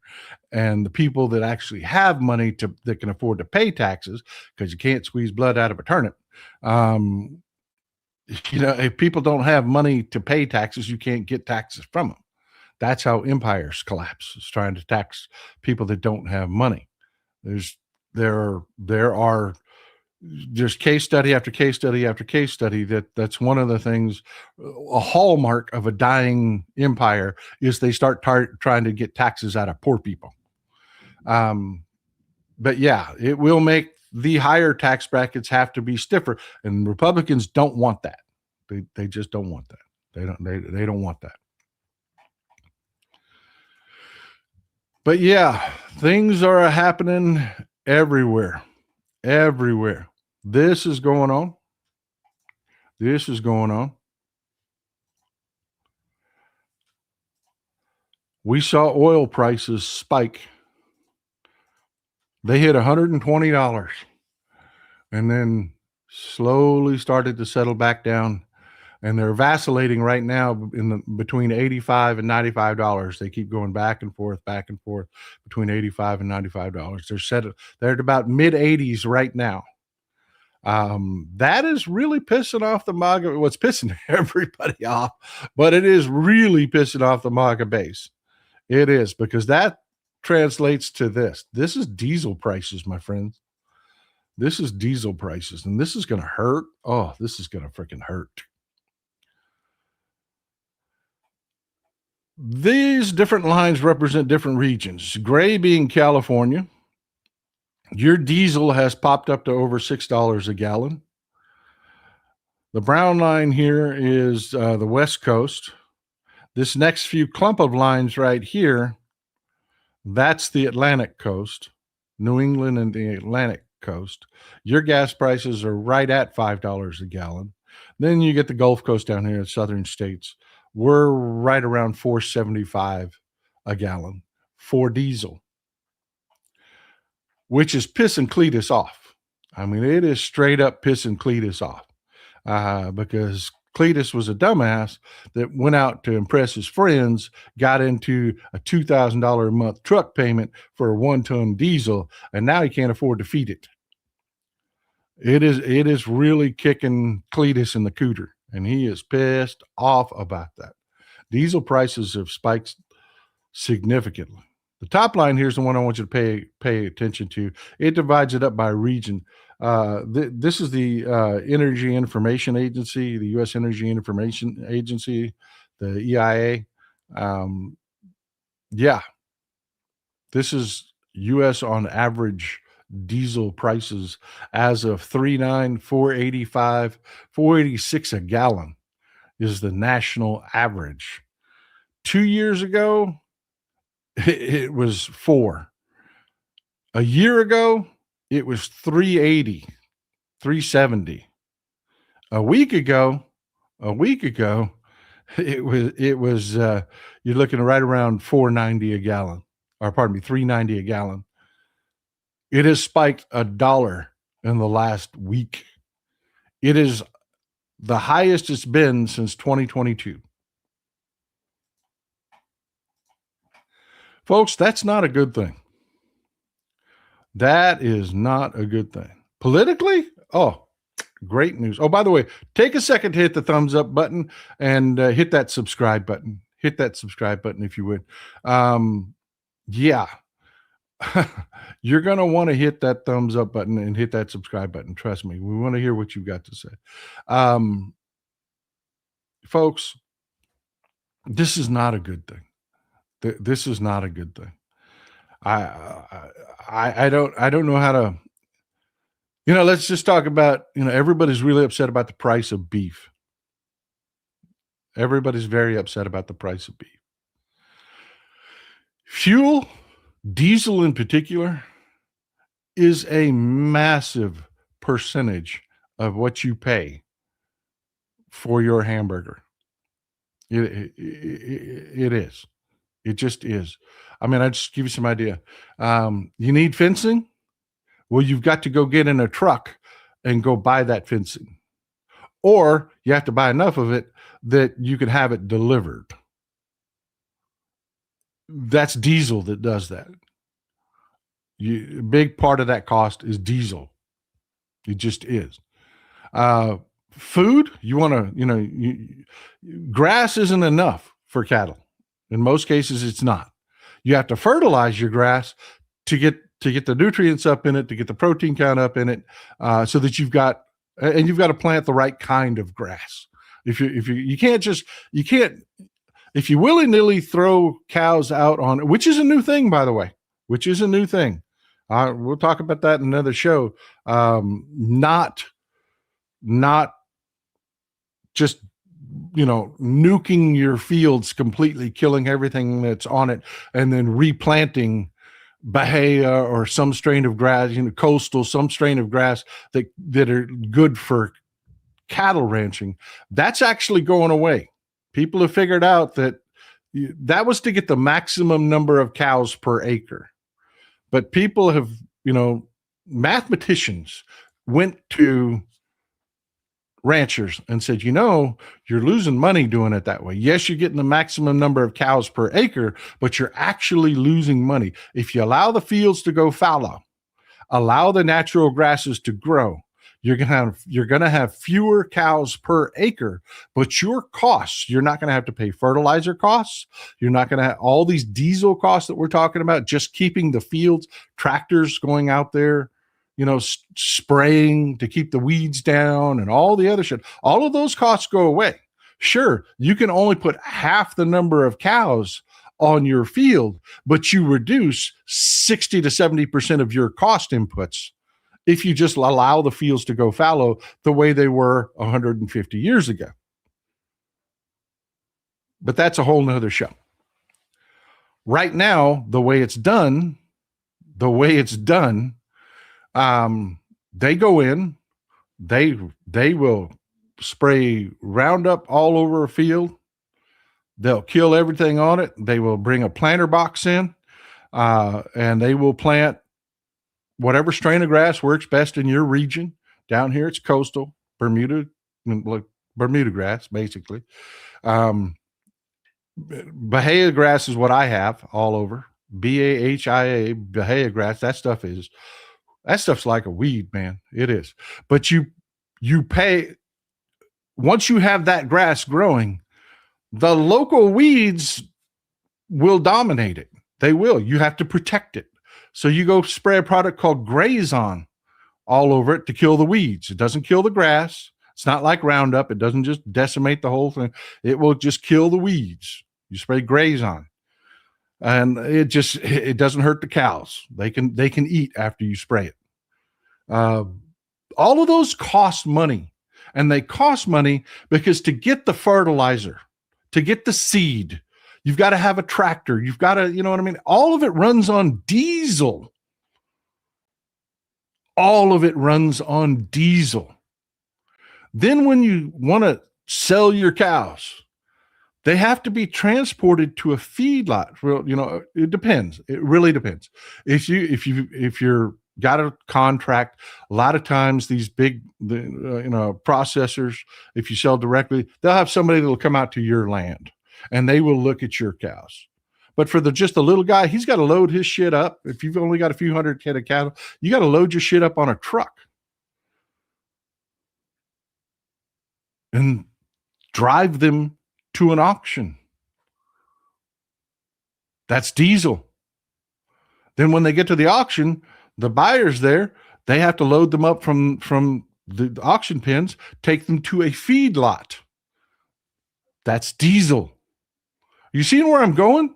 And the people that actually have money that can afford to pay taxes, because you can't squeeze blood out of a turnip. If people don't have money to pay taxes, you can't get taxes from them. That's how empires collapse. It's trying to tax people that don't have money. There are just case study after case study after case study that's one of the things. A hallmark of a dying empire is they start trying to get taxes out of poor people. But yeah, it will make the higher tax brackets have to be stiffer, and Republicans don't want that. They just don't want that. They don't want that. But yeah, things are happening everywhere. This is going on. We saw oil prices spike. They hit $120 and then slowly started to settle back down. And they're vacillating right now between $85 and $95. They keep going back and forth between $85 and $95. They're at about mid 80s right now. That is really pissing off the MAGA. What's pissing everybody off, but it is really pissing off the MAGA base. It is, because that translates to this. This is diesel prices, my friends. This is diesel prices, and this is going to hurt. Oh, this is going to freaking hurt. These different lines represent different regions. Gray being California. Your diesel has popped up to over $6 a gallon. The brown line here is the West Coast. This next few clump of lines right here, that's the Atlantic coast, New England and the Atlantic coast. Your gas prices are right at $5 a gallon. Then you get the Gulf Coast down here in southern states. We're right around $4.75 a gallon for diesel. which is pissing Cletus off. I mean, it is straight up pissing Cletus off because Cletus was a dumbass that went out to impress his friends, got into a $2,000 a month truck payment for a 1-ton diesel, and now he can't afford to feed it. It is really kicking Cletus in the cooter, and he is pissed off about that. Diesel prices have spiked significantly. The top line here is the one I want you to pay attention to. It divides it up by region. This is the Energy Information Agency, the U.S. Energy Information Agency, the EIA. This is U.S. on average diesel prices as of 3.9, 4.85, 4.86 a gallon is the national average. 2 years ago, it was 4. A year ago, it was 380, 370. A week ago, it was you're looking right around 490 a gallon, or pardon me, 390 a gallon. It has spiked $1 in the last week. It is the highest it's been since 2022. Folks, that's not a good thing. That is not a good thing. Politically, oh, great news. Oh, by the way, take a second to hit the thumbs up button and hit that subscribe button. Hit that subscribe button if you would. Yeah. You're going to want to hit that thumbs up button and hit that subscribe button. Trust me. We want to hear what you've got to say. Folks, this is not a good thing. This is not a good thing. I don't know how to, let's just talk about, everybody's really upset about the price of beef. Everybody's very upset about the price of beef. Fuel, diesel in particular, is a massive percentage of what you pay for your hamburger. It is. It just is. I mean, I just give you some idea. You need fencing? Well, you've got to go get in a truck and go buy that fencing. Or you have to buy enough of it that you can have it delivered. That's diesel that does that. A big part of that cost is diesel. It just is. Food, you want to, grass isn't enough for cattle. In most cases, it's not. You have to fertilize your grass to get the nutrients up in it, to get the protein count up in it, so that you've got to plant the right kind of grass. If you willy-nilly throw cows out on, which is a new thing, by the way, we'll talk about that in another show. Not just nuking your fields completely, killing everything that's on it, and then replanting bahia or some strain of grass, coastal, some strain of grass that are good for cattle ranching. That's actually going away. People have figured out that was to get the maximum number of cows per acre. But people have, mathematicians went to ranchers and said, you're losing money doing it that way. Yes, you're getting the maximum number of cows per acre, but you're actually losing money. If you allow the fields to go fallow, allow the natural grasses to grow, you're going to have fewer cows per acre, but your costs, you're not going to have to pay fertilizer costs. You're not going to have all these diesel costs that we're talking about, just keeping the fields, tractors going out there, spraying to keep the weeds down and all the other shit. All of those costs go away. Sure, you can only put half the number of cows on your field, but you reduce 60 to 70% of your cost inputs if you just allow the fields to go fallow the way they were 150 years ago. But that's a whole nother show. Right now, the way it's done, they go in, they will spray Roundup all over a field. They'll kill everything on it. They will bring a planter box in, and they will plant whatever strain of grass works best in your region. Down here, it's coastal Bermuda grass, basically. Bahia grass is what I have all over. BAHIA, Bahia grass. That stuff's like a weed, man. It is. But you pay, once you have that grass growing, the local weeds will dominate it. They will. You have to protect it. So you go spray a product called Grazon all over it to kill the weeds. It doesn't kill the grass. It's not like Roundup. It doesn't just decimate the whole thing. It will just kill the weeds. You spray Grazon, and it doesn't hurt the cows. They can eat after you spray it. All of those cost money, and they cost money because to get the fertilizer, to get the seed, you've got to have a tractor. You've got to, you know what I mean? All of it runs on diesel. All of it runs on diesel. Then when you want to sell your cows, they have to be transported to a feedlot. Well, you know, it depends. It really depends. If you're got a contract, a lot of times these big, processors, if you sell directly, they'll have somebody that will come out to your land and they will look at your cows. But for just the little guy, he's got to load his shit up. If you've only got a few hundred head of cattle, you got to load your shit up on a truck and drive them to an auction. That's diesel. Then when they get to the auction, the buyers there, they have to load them up from the auction pens, take them to a feedlot. That's diesel. You seeing where I'm going?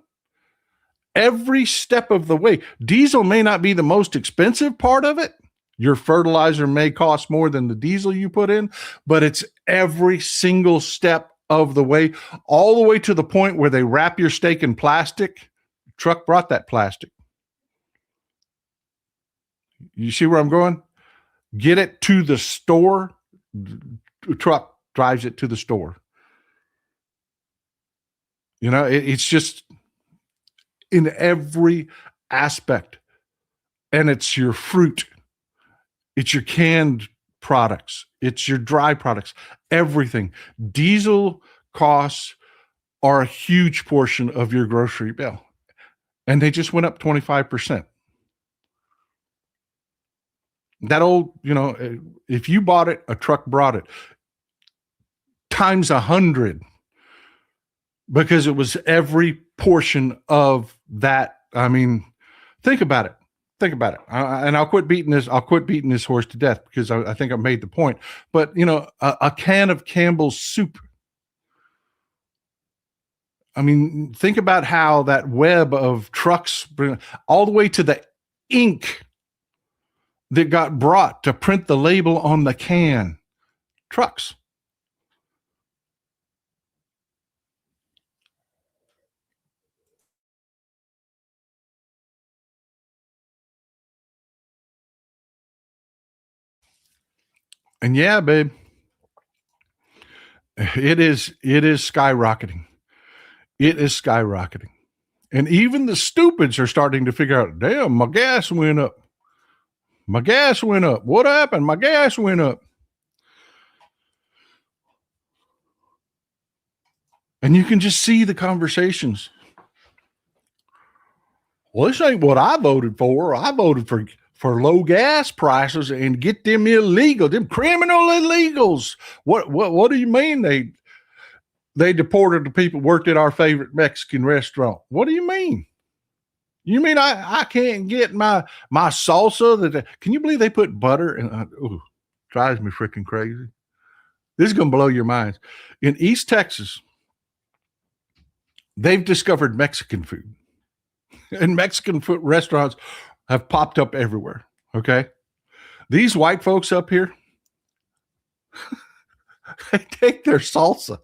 Every step of the way. Diesel may not be the most expensive part of it. Your fertilizer may cost more than the diesel you put in, but it's every single step of the way, all the way to the point where they wrap your steak in plastic. Truck brought that plastic. You see where I'm going? Get it to the store. The truck drives it to the store. You know, it's just in every aspect. And it's your fruit. It's your canned products. It's your dry products. Everything. Diesel costs are a huge portion of your grocery bill. And they just went up 25%. That old, if you bought it, a truck brought it times 100 because it was every portion of that. I mean, think about it. And I'll quit beating this horse to death because I think I made the point. But, a can of Campbell's soup. I mean, think about how that web of trucks all the way to the ink that got brought to print the label on the can. Trucks. And yeah, babe, it is skyrocketing. It is skyrocketing. And even the stupids are starting to figure out, damn, my gas went up. My gas went up. What happened? My gas went up. And you can just see the conversations. Well, this ain't what I voted for. I voted for low gas prices and get them criminal illegals. What do you mean they deported the people who worked at our favorite Mexican restaurant? What do you mean? You mean I can't get my salsa? Can you believe they put butter and drives me freaking crazy. This is going to blow your minds. In East Texas, they've discovered Mexican food. And Mexican food restaurants have popped up everywhere. Okay. These white folks up here, they take their salsa.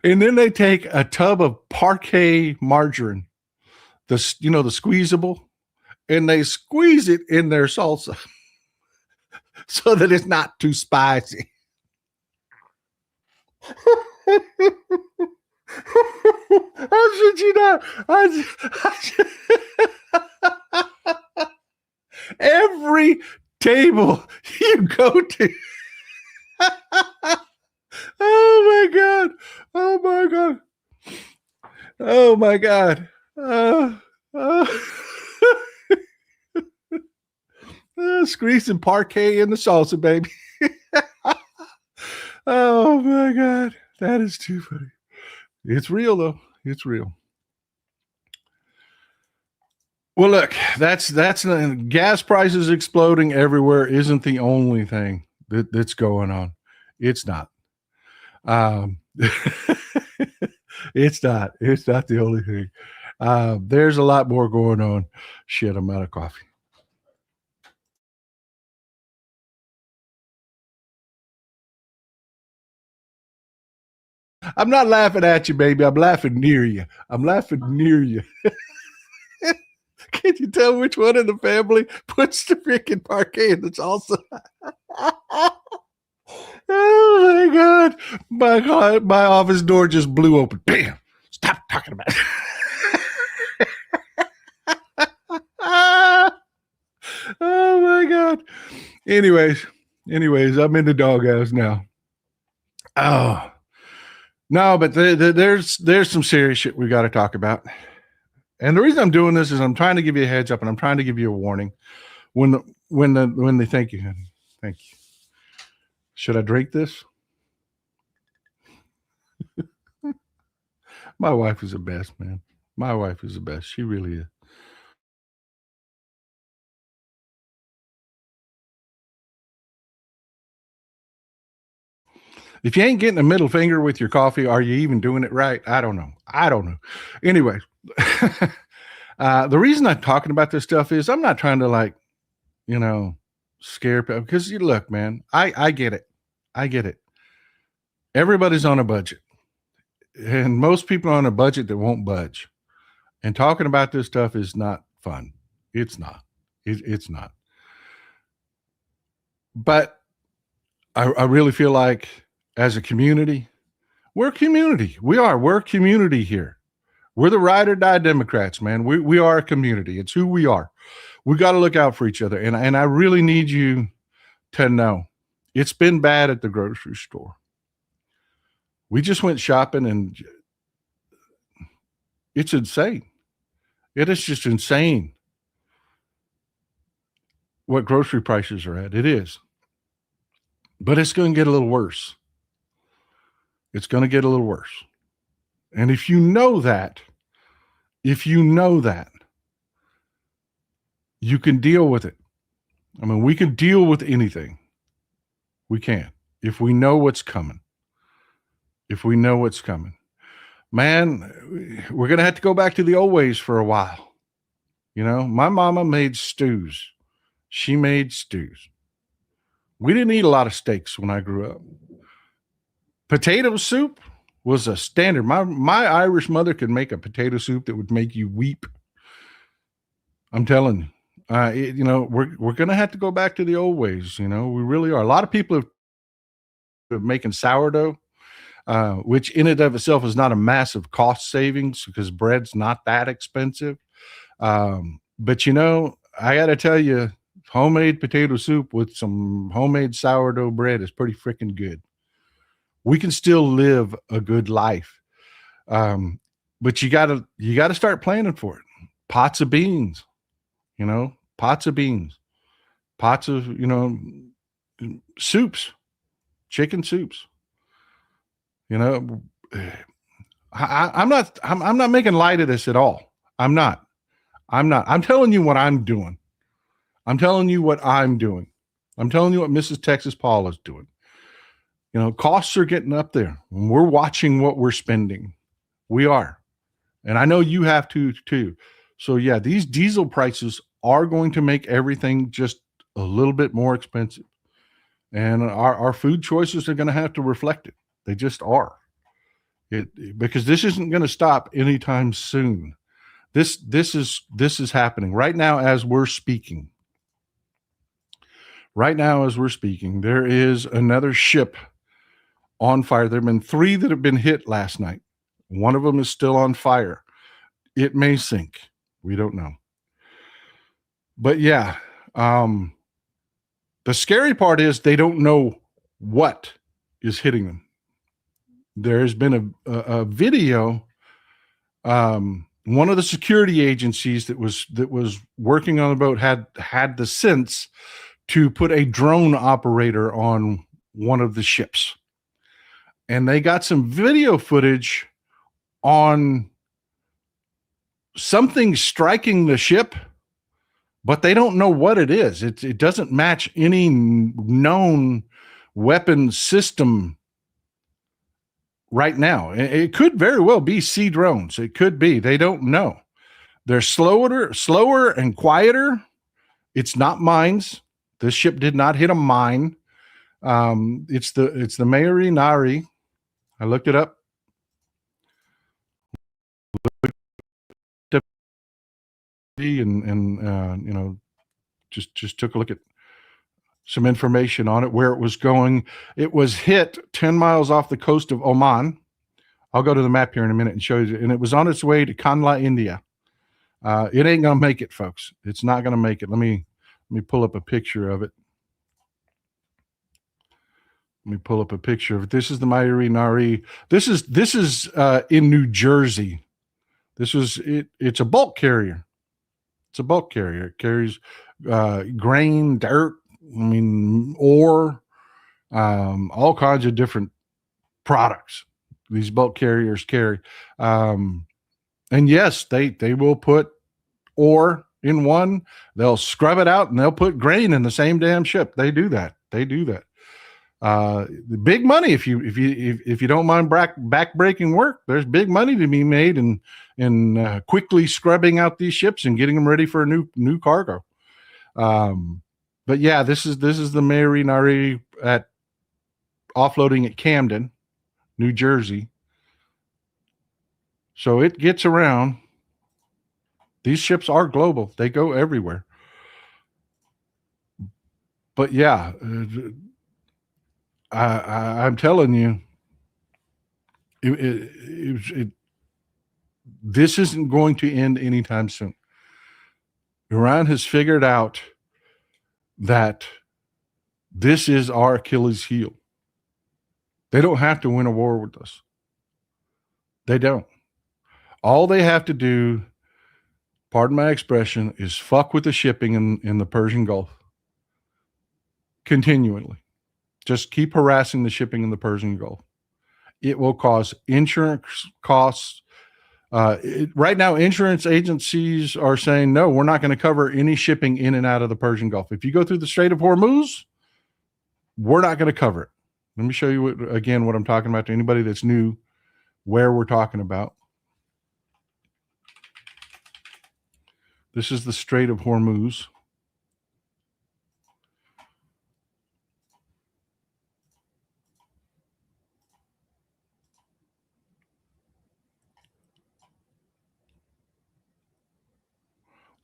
And then they take a tub of Parquet margarine, the squeezable, and they squeeze it in their salsa so that it's not too spicy. How should you not? Every table you go to. Oh my God. Oh my God. Oh my God. Grease and parquet in the salsa, baby. Oh my God. That is too funny. It's real though. It's real. Well, look, that's gas prices exploding everywhere isn't the only thing that's going on. It's not. It's not. It's not the only thing. There's a lot more going on. Shit, I'm out of coffee. I'm not laughing at you, baby. I'm laughing near you. I'm laughing near you. Can you tell which one in the family puts the freaking parquet in the salsa? Oh my God. My office door just blew open. Bam. Stop talking about it. Oh my God. Anyways, I'm in the doghouse now. Oh. No, but there's some serious shit we got to talk about. And the reason I'm doing this is I'm trying to give you a heads up and I'm trying to give you a warning when they thank you, honey. Thank you. Should I drink this? My wife is the best, man. My wife is the best. She really is. If you ain't getting a middle finger with your coffee, are you even doing it right? I don't know. Anyway, the reason I'm talking about this stuff is I'm not trying to scare people because you look, man, I get it. I get it. Everybody's on a budget and most people are on a budget that won't budge. And talking about this stuff is not fun. It's not. It's not. But I really feel like as a community, we're a community. We're a community here. We're the ride or die Democrats, man. We are a community. It's who we are. We got to look out for each other. And I really need you to know it's been bad at the grocery store. We just went shopping and it's insane. It is just insane what grocery prices are at. It is. But it's going to get a little worse. It's going to get a little worse. And if you know that, you can deal with it. I mean, we can deal with anything. We can. If we know what's coming. Man, we're going to have to go back to the old ways for a while. You know, my mama made stews. She made stews. We didn't eat a lot of steaks when I grew up. Potato soup was a standard. My Irish mother could make a potato soup that would make you weep. I'm telling you. We're going to have to go back to the old ways. We really are. A lot of people are making sourdough, which in and of itself is not a massive cost savings because bread's not that expensive. But I got to tell you, homemade potato soup with some homemade sourdough bread is pretty freaking good. We can still live a good life. But you gotta start planning for it. Pots of beans, pots of soups, chicken soups. I'm not making light of this at all. I'm not. I'm telling you what I'm doing. I'm telling you what Mrs. Texas Paul is doing. Costs are getting up there. We're watching what we're spending. We are. And I know you have to too. So yeah, these diesel prices are going to make everything just a little bit more expensive. And our food choices are going to have to reflect it. They just are. Because this isn't going to stop anytime soon. This is happening right now as we're speaking. There is another ship on fire. There have been 3 that have been hit last night. One of them is still on fire. It may sink. We don't know. But yeah, The scary part is they don't know what is hitting them. There's been a video. One of the security agencies that was working on the boat had the sense to put a drone operator on one of the ships, and they got some video footage on something striking the ship, but they don't know what it is. It doesn't match any known weapon system right now. It could very well be sea drones. It could be. They don't know. They're slower and quieter. It's not mines. This ship did not hit a mine. It's the Mayuri Nari. I looked it up. And just took a look at some information on it, where it was going. It was hit 10 miles off the coast of Oman. I'll go to the map here in a minute and show you. And it was on its way to Kandla, India. It ain't gonna make it, folks. It's not gonna make it. Let me pull up a picture of it. Let me pull up a picture of it. This is the Mayuri Nari. This is in New Jersey. This was it. It's a bulk carrier. It's a bulk carrier. It carries grain, dirt, ore, all kinds of different products. These bulk carriers carry. And yes, they will put ore in one. They'll scrub it out and they'll put grain in the same damn ship. They do that. The big money, if you don't mind back-breaking work, there's big money to be made in quickly scrubbing out these ships and getting them ready for a new cargo. But yeah, this is the Mayuri Nari at offloading at Camden, New Jersey. So it gets around. These ships are global. They go everywhere. But yeah, I'm telling you, this isn't going to end anytime soon. Iran has figured out that this is our Achilles heel. They don't have to win a war with us. They don't. All they have to do, pardon my expression, is fuck with the shipping in the Persian Gulf continually. Just keep harassing the shipping in the Persian Gulf. It will cause insurance costs. Right now, insurance agencies are saying, no, we're not going to cover any shipping in and out of the Persian Gulf. If you go through the Strait of Hormuz, we're not going to cover it. Let me show you again what I'm talking about to anybody that's new, where we're talking about. This is the Strait of Hormuz.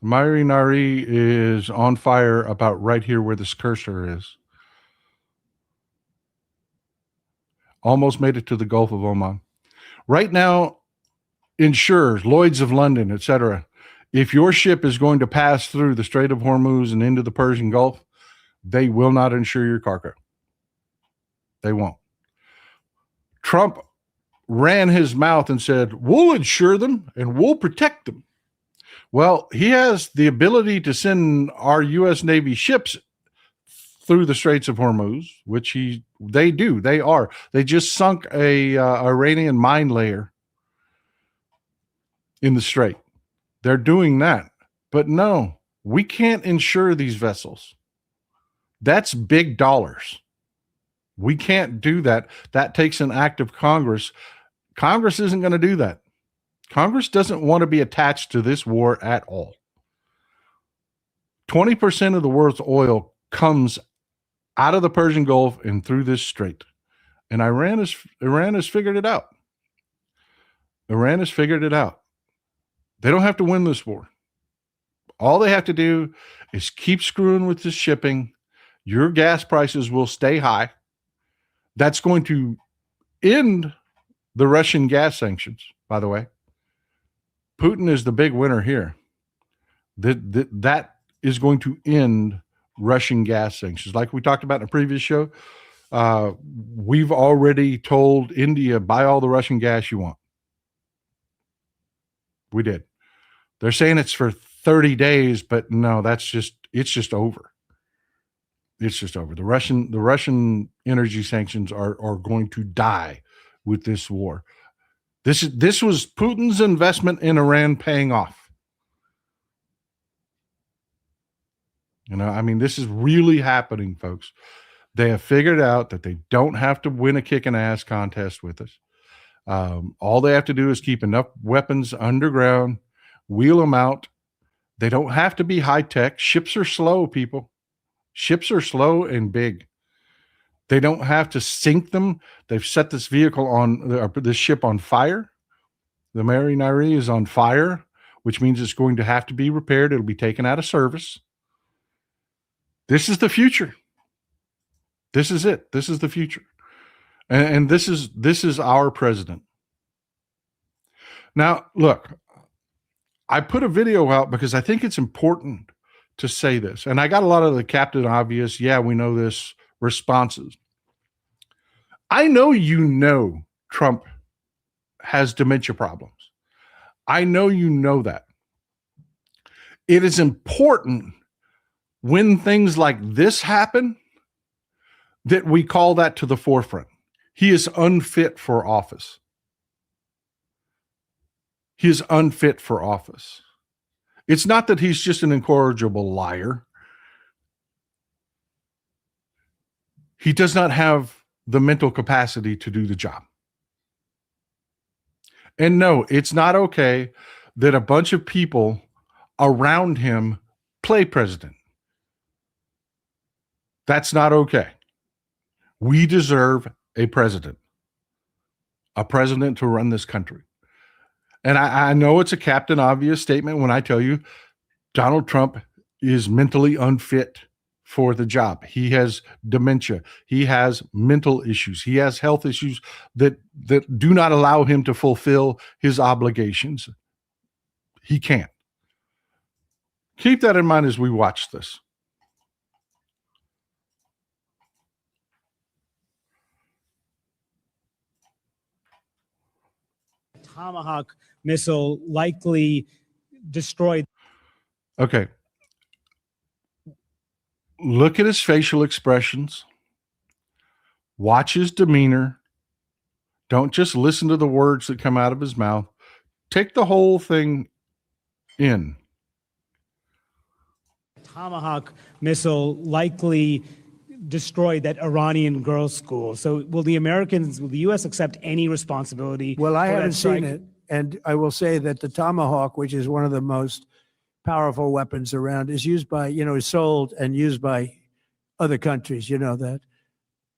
Mayuri Nari is on fire about right here where this cursor is. Almost made it to the Gulf of Oman. Right now, insurers, Lloyd's of London, etc., if your ship is going to pass through the Strait of Hormuz and into the Persian Gulf, they will not insure your cargo. They won't. Trump ran his mouth and said, we'll insure them and we'll protect them. Well, he has the ability to send our U.S. Navy ships through the Straits of Hormuz, which they do. They just sunk a Iranian mine layer in the strait. They're doing that. But no, we can't insure these vessels. That's big dollars. We can't do that. That takes an act of Congress. Congress isn't going to do that. Congress doesn't want to be attached to this war at all. 20% of the world's oil comes out of the Persian Gulf and through this strait. And Iran has figured it out. Iran has figured it out. They don't have to win this war. All they have to do is keep screwing with the shipping. Your gas prices will stay high. That's going to end the Russian gas sanctions, by the way. Putin is the big winner here. That is going to end Russian gas sanctions. Like we talked about in a previous show, we've already told India, buy all the Russian gas you want. We did. They're saying it's for 30 days, but no, it's just over. It's just over. The Russian energy sanctions are going to die with this war. This was Putin's investment in Iran paying off. You know, I mean, this is really happening, folks. They have figured out that they don't have to win a kicking ass contest with us. All they have to do is keep enough weapons underground, wheel them out. They don't have to be high tech. Ships are slow, people. Ships are slow and big. They don't have to sink them. They've set this vehicle on this ship on fire. The Mary Nairi is on fire, which means it's going to have to be repaired. It'll be taken out of service. This is the future. This is it. This is the future. And this is our president. Now, look, I put a video out because I think it's important to say this. And I got a lot of the Captain Obvious, yeah, we know this responses. I know Trump has dementia problems. I know that. It is important when things like this happen that we call that to the forefront. He is unfit for office. He is unfit for office. It's not that he's just an incorrigible liar. He does not have the mental capacity to do the job. And no, it's not okay that a bunch of people around him play president. That's not okay. We deserve a president to run this country. And I know it's a Captain Obvious statement when I tell you Donald Trump is mentally unfit for the job. He has dementia. He has mental issues. He has health issues that do not allow him to fulfill his obligations. He can't. Keep that in mind as we watch this. Tomahawk missile likely destroyed. Okay. Look at his facial expressions. Watch his demeanor. Don't just listen to the words that come out of his mouth. Take the whole thing in. Tomahawk missile likely destroyed that Iranian girls' school. So will the U.S. accept any responsibility? Well, I haven't seen it. And I will say that the Tomahawk, which is one of the most powerful weapons around, is used by, is sold and used by other countries, you know that.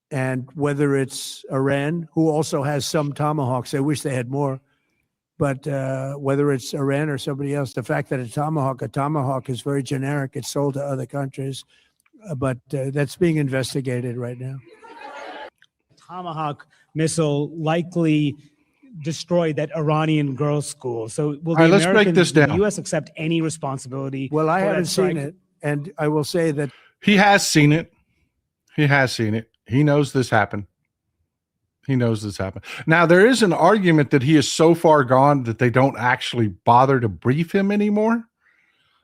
And whether it's Iran, who also has some Tomahawks, I wish they had more. But whether it's Iran or somebody else, the fact that a Tomahawk is very generic. It's sold to other countries. But that's being investigated right now. Tomahawk missile likely destroyed that Iranian girls' school. So will the let's break this down. The U.S. accept any responsibility? Well, I haven't seen it. And I will say that he has seen it. He has seen it. He knows this happened. He knows this happened. Now, there is an argument that he is so far gone that they don't actually bother to brief him anymore.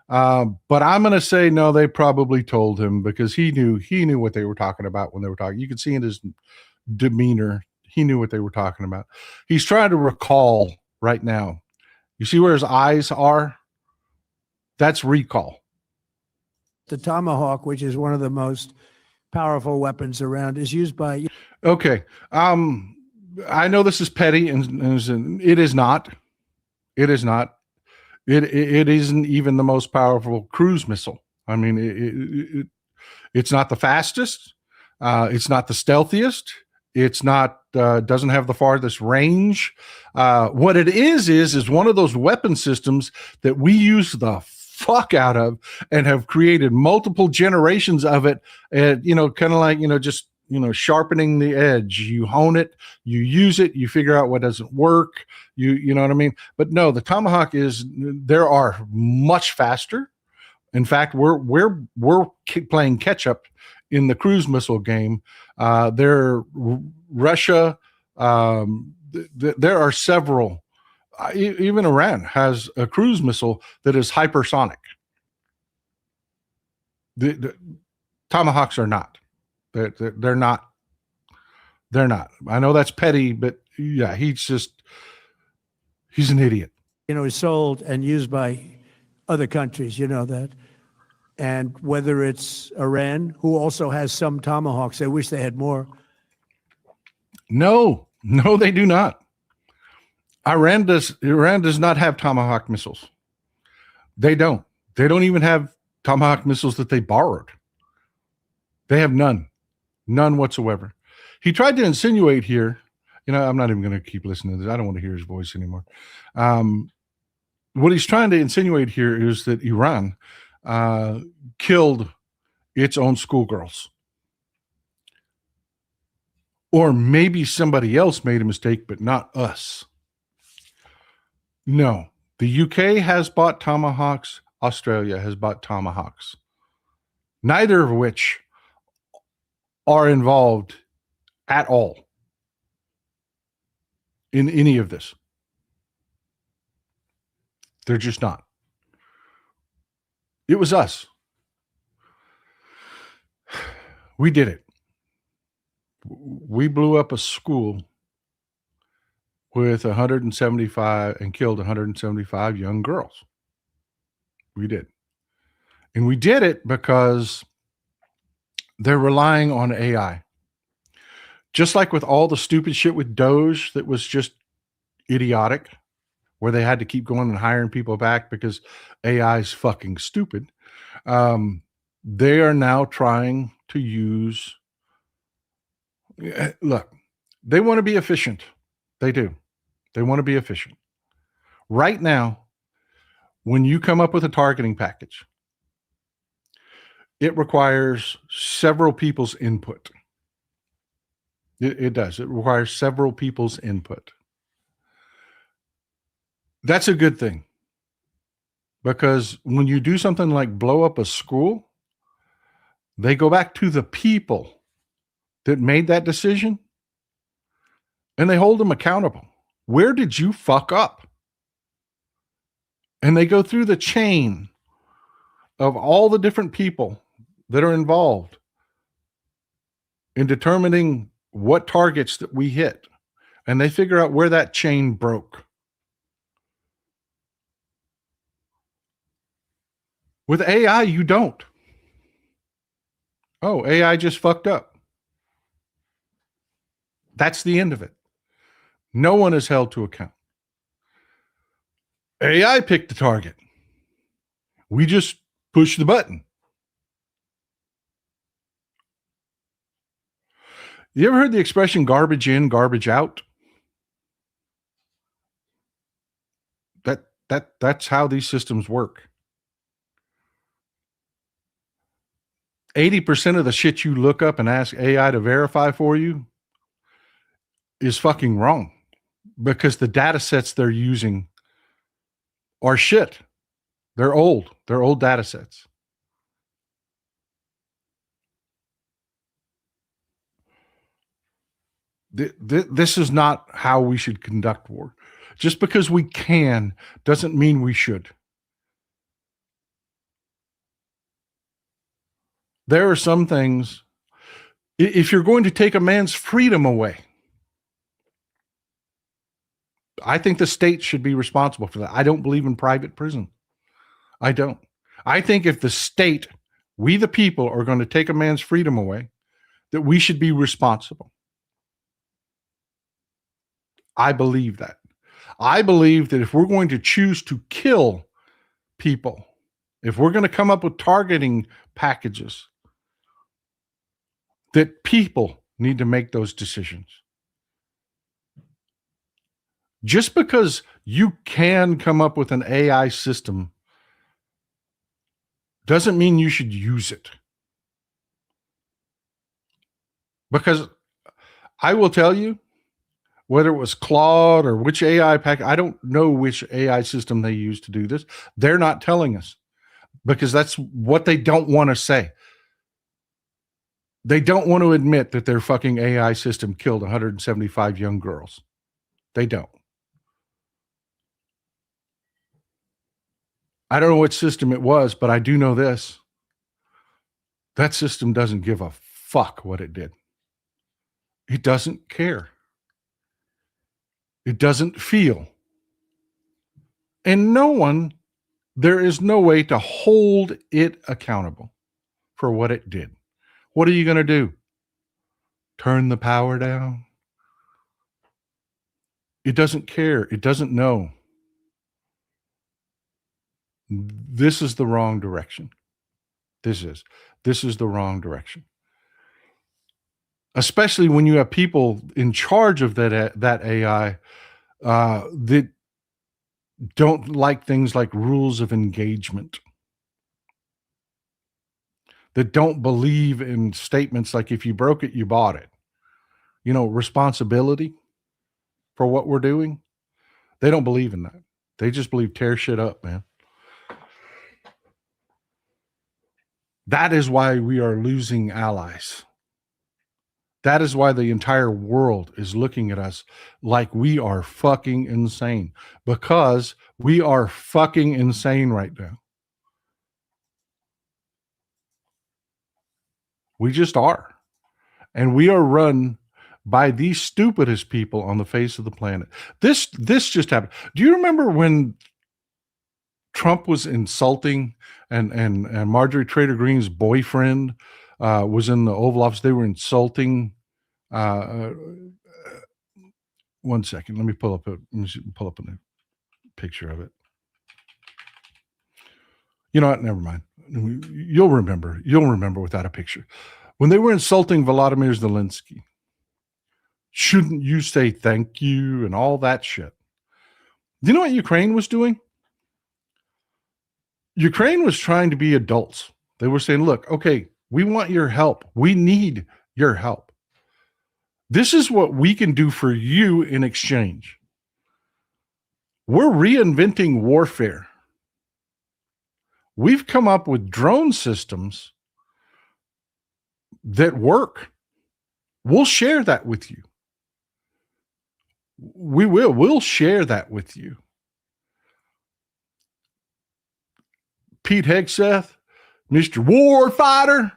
But I'm going to say no, they probably told him because he knew what they were talking about when they were talking. You could see in his demeanor, he knew what they were talking about. He's trying to recall right now. You see where his eyes are? That's recall. the Tomahawk, which is one of the most powerful weapons around, is used by. Okay. I know this is petty, and it is not. It is not. It isn't even the most powerful cruise missile. I mean, it's not the fastest. It's not the stealthiest. It's not doesn't have the farthest range. What it is one of those weapon systems that we use the fuck out of and have created multiple generations of it. And kind of like just sharpening the edge. You hone it, you use it, you figure out what doesn't work. You know what I mean? But no, the Tomahawk there are much faster, In fact, we're playing catch up in the cruise missile game. Russia. There are several. Even Iran has a cruise missile that is hypersonic. The Tomahawks are not. They're not. They're not. I know that's petty, but yeah, he's an idiot. Is sold and used by other countries, that. And whether it's Iran, who also has some Tomahawks, they wish they had more. No, they do not. Iran does not have Tomahawk missiles. They don't. They don't even have Tomahawk missiles that they borrowed. They have none whatsoever. He tried to insinuate here, I'm not even going to keep listening to this. I don't want to hear his voice anymore. What he's trying to insinuate here is that Iran killed its own schoolgirls. Or maybe somebody else made a mistake, but not us. No, the UK has bought Tomahawks. Australia has bought Tomahawks. Neither of which are involved at all in any of this. They're just not. It was us. We did it. We blew up a school with 175 and killed 175 young girls. We did. And we did it because they're relying on AI. Just like with all the stupid shit with Doge that was just idiotic, where they had to keep going and hiring people back because AI is fucking stupid. They are now trying to use, look, they want to be efficient. They do. They want to be efficient. Right now, when you come up with a targeting package, it requires several people's input. It does. It requires several people's input. That's a good thing. Because when you do something like blow up a school, they go back to the people that made that decision and they hold them accountable. Where did you fuck up? And they go through the chain of all the different people that are involved in determining what targets that we hit. And they figure out where that chain broke. With AI, you don't. Oh, AI just fucked up. That's the end of it. No one is held to account. AI picked the target. We just push the button. You ever heard the expression garbage in, garbage out? That's how these systems work. 80% of the shit you look up and ask AI to verify for you is fucking wrong because the data sets they're using are shit. They're old. They're old data sets. This is not how we should conduct war. Just because we can doesn't mean we should. There are some things, if you're going to take a man's freedom away, I think the state should be responsible for that. I don't believe in private prison. I don't. I think if the state, we the people, are going to take a man's freedom away, that we should be responsible. I believe that. I believe that if we're going to choose to kill people, if we're going to come up with targeting packages, that people need to make those decisions. Just because you can come up with an AI system doesn't mean you should use it. Because I will tell you, whether it was Claude or which AI pack, I don't know which AI system they use to do this. They're not telling us. because that's what they don't want to say. They don't want to admit that their fucking AI system killed 175 young girls. They don't. I don't know what system it was, but I do know this. That system doesn't give a fuck what it did. It doesn't care. It doesn't feel. And there is no way to hold it accountable for what it did. What are you going to do? Turn the power down? It doesn't care. It doesn't know. This is the wrong direction. This is the wrong direction. Especially when you have people in charge of that AI that don't like things like rules of engagement, that don't believe in statements like, if you broke it, you bought it. Responsibility for what we're doing. They don't believe in that. They just believe tear shit up, man. That is why we are losing allies. That is why the entire world is looking at us like we are fucking insane, because we are fucking insane right now. We just are. And we are run by the stupidest people on the face of the planet. This just happened. Do you remember when Trump was insulting and Marjorie Taylor Greene's boyfriend was in the Oval Office? They were insulting. One second. Let me pull up a picture of it. You know what? Never mind. You'll remember without a picture. When they were insulting Volodymyr Zelensky, shouldn't you say thank you and all that shit? Do you know what Ukraine was doing? Ukraine was trying to be adults. They were saying, look, okay, we want your help. We need your help. This is what we can do for you in exchange. We're reinventing warfare. We've come up with drone systems that work. We'll share that with you. We'll share that with you. Pete Hegseth, Mr. Warfighter,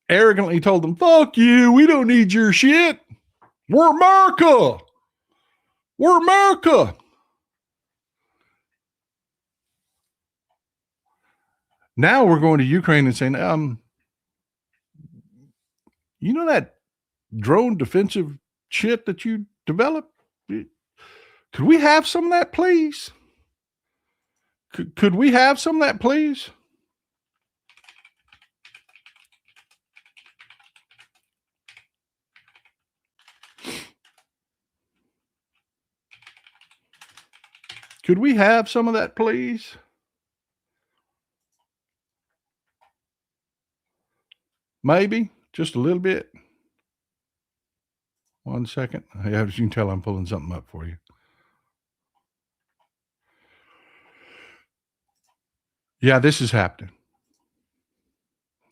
arrogantly told them, fuck you, we don't need your shit. We're America. We're America. Now we're going to Ukraine and saying, you know that drone defensive shit that you developed? Could we have some of that, please? Could we have some of that, please? Could we have some of that, please? Maybe just a little bit. 1 second. Yeah, as you can tell, I'm pulling something up for you. Yeah, this is happening.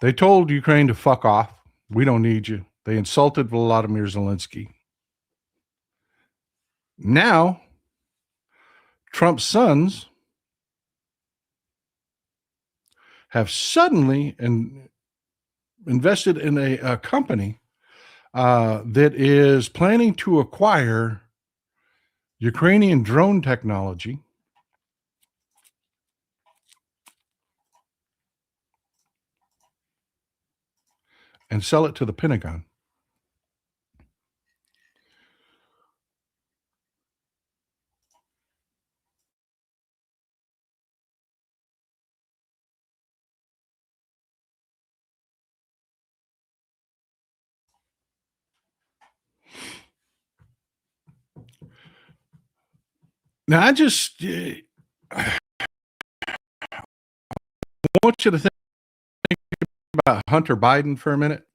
They told Ukraine to fuck off. We don't need you. They insulted Volodymyr Zelensky. Now, Trump's sons have suddenly invested in a company that is planning to acquire Ukrainian drone technology and sell it to the Pentagon. Now, I just want you to think about Hunter Biden for a minute.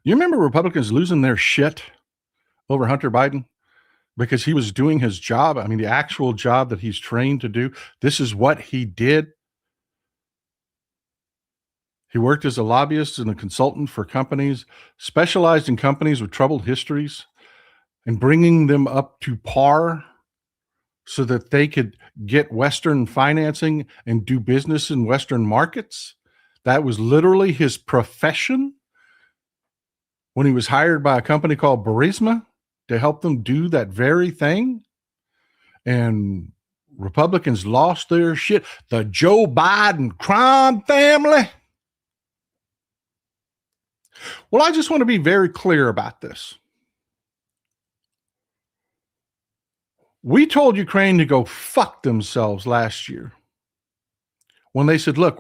You remember Republicans losing their shit over Hunter Biden? because he was doing his job. I mean, the actual job that he's trained to do. This is what he did. He worked as a lobbyist and a consultant for companies, specialized in companies with troubled histories, and bringing them up to par so that they could get Western financing and do business in Western markets. That was literally his profession when he was hired by a company called Burisma to help them do that very thing. And Republicans lost their shit. The Joe Biden crime family. Well, I just want to be very clear about this. We told Ukraine to go fuck themselves last year when they said, look,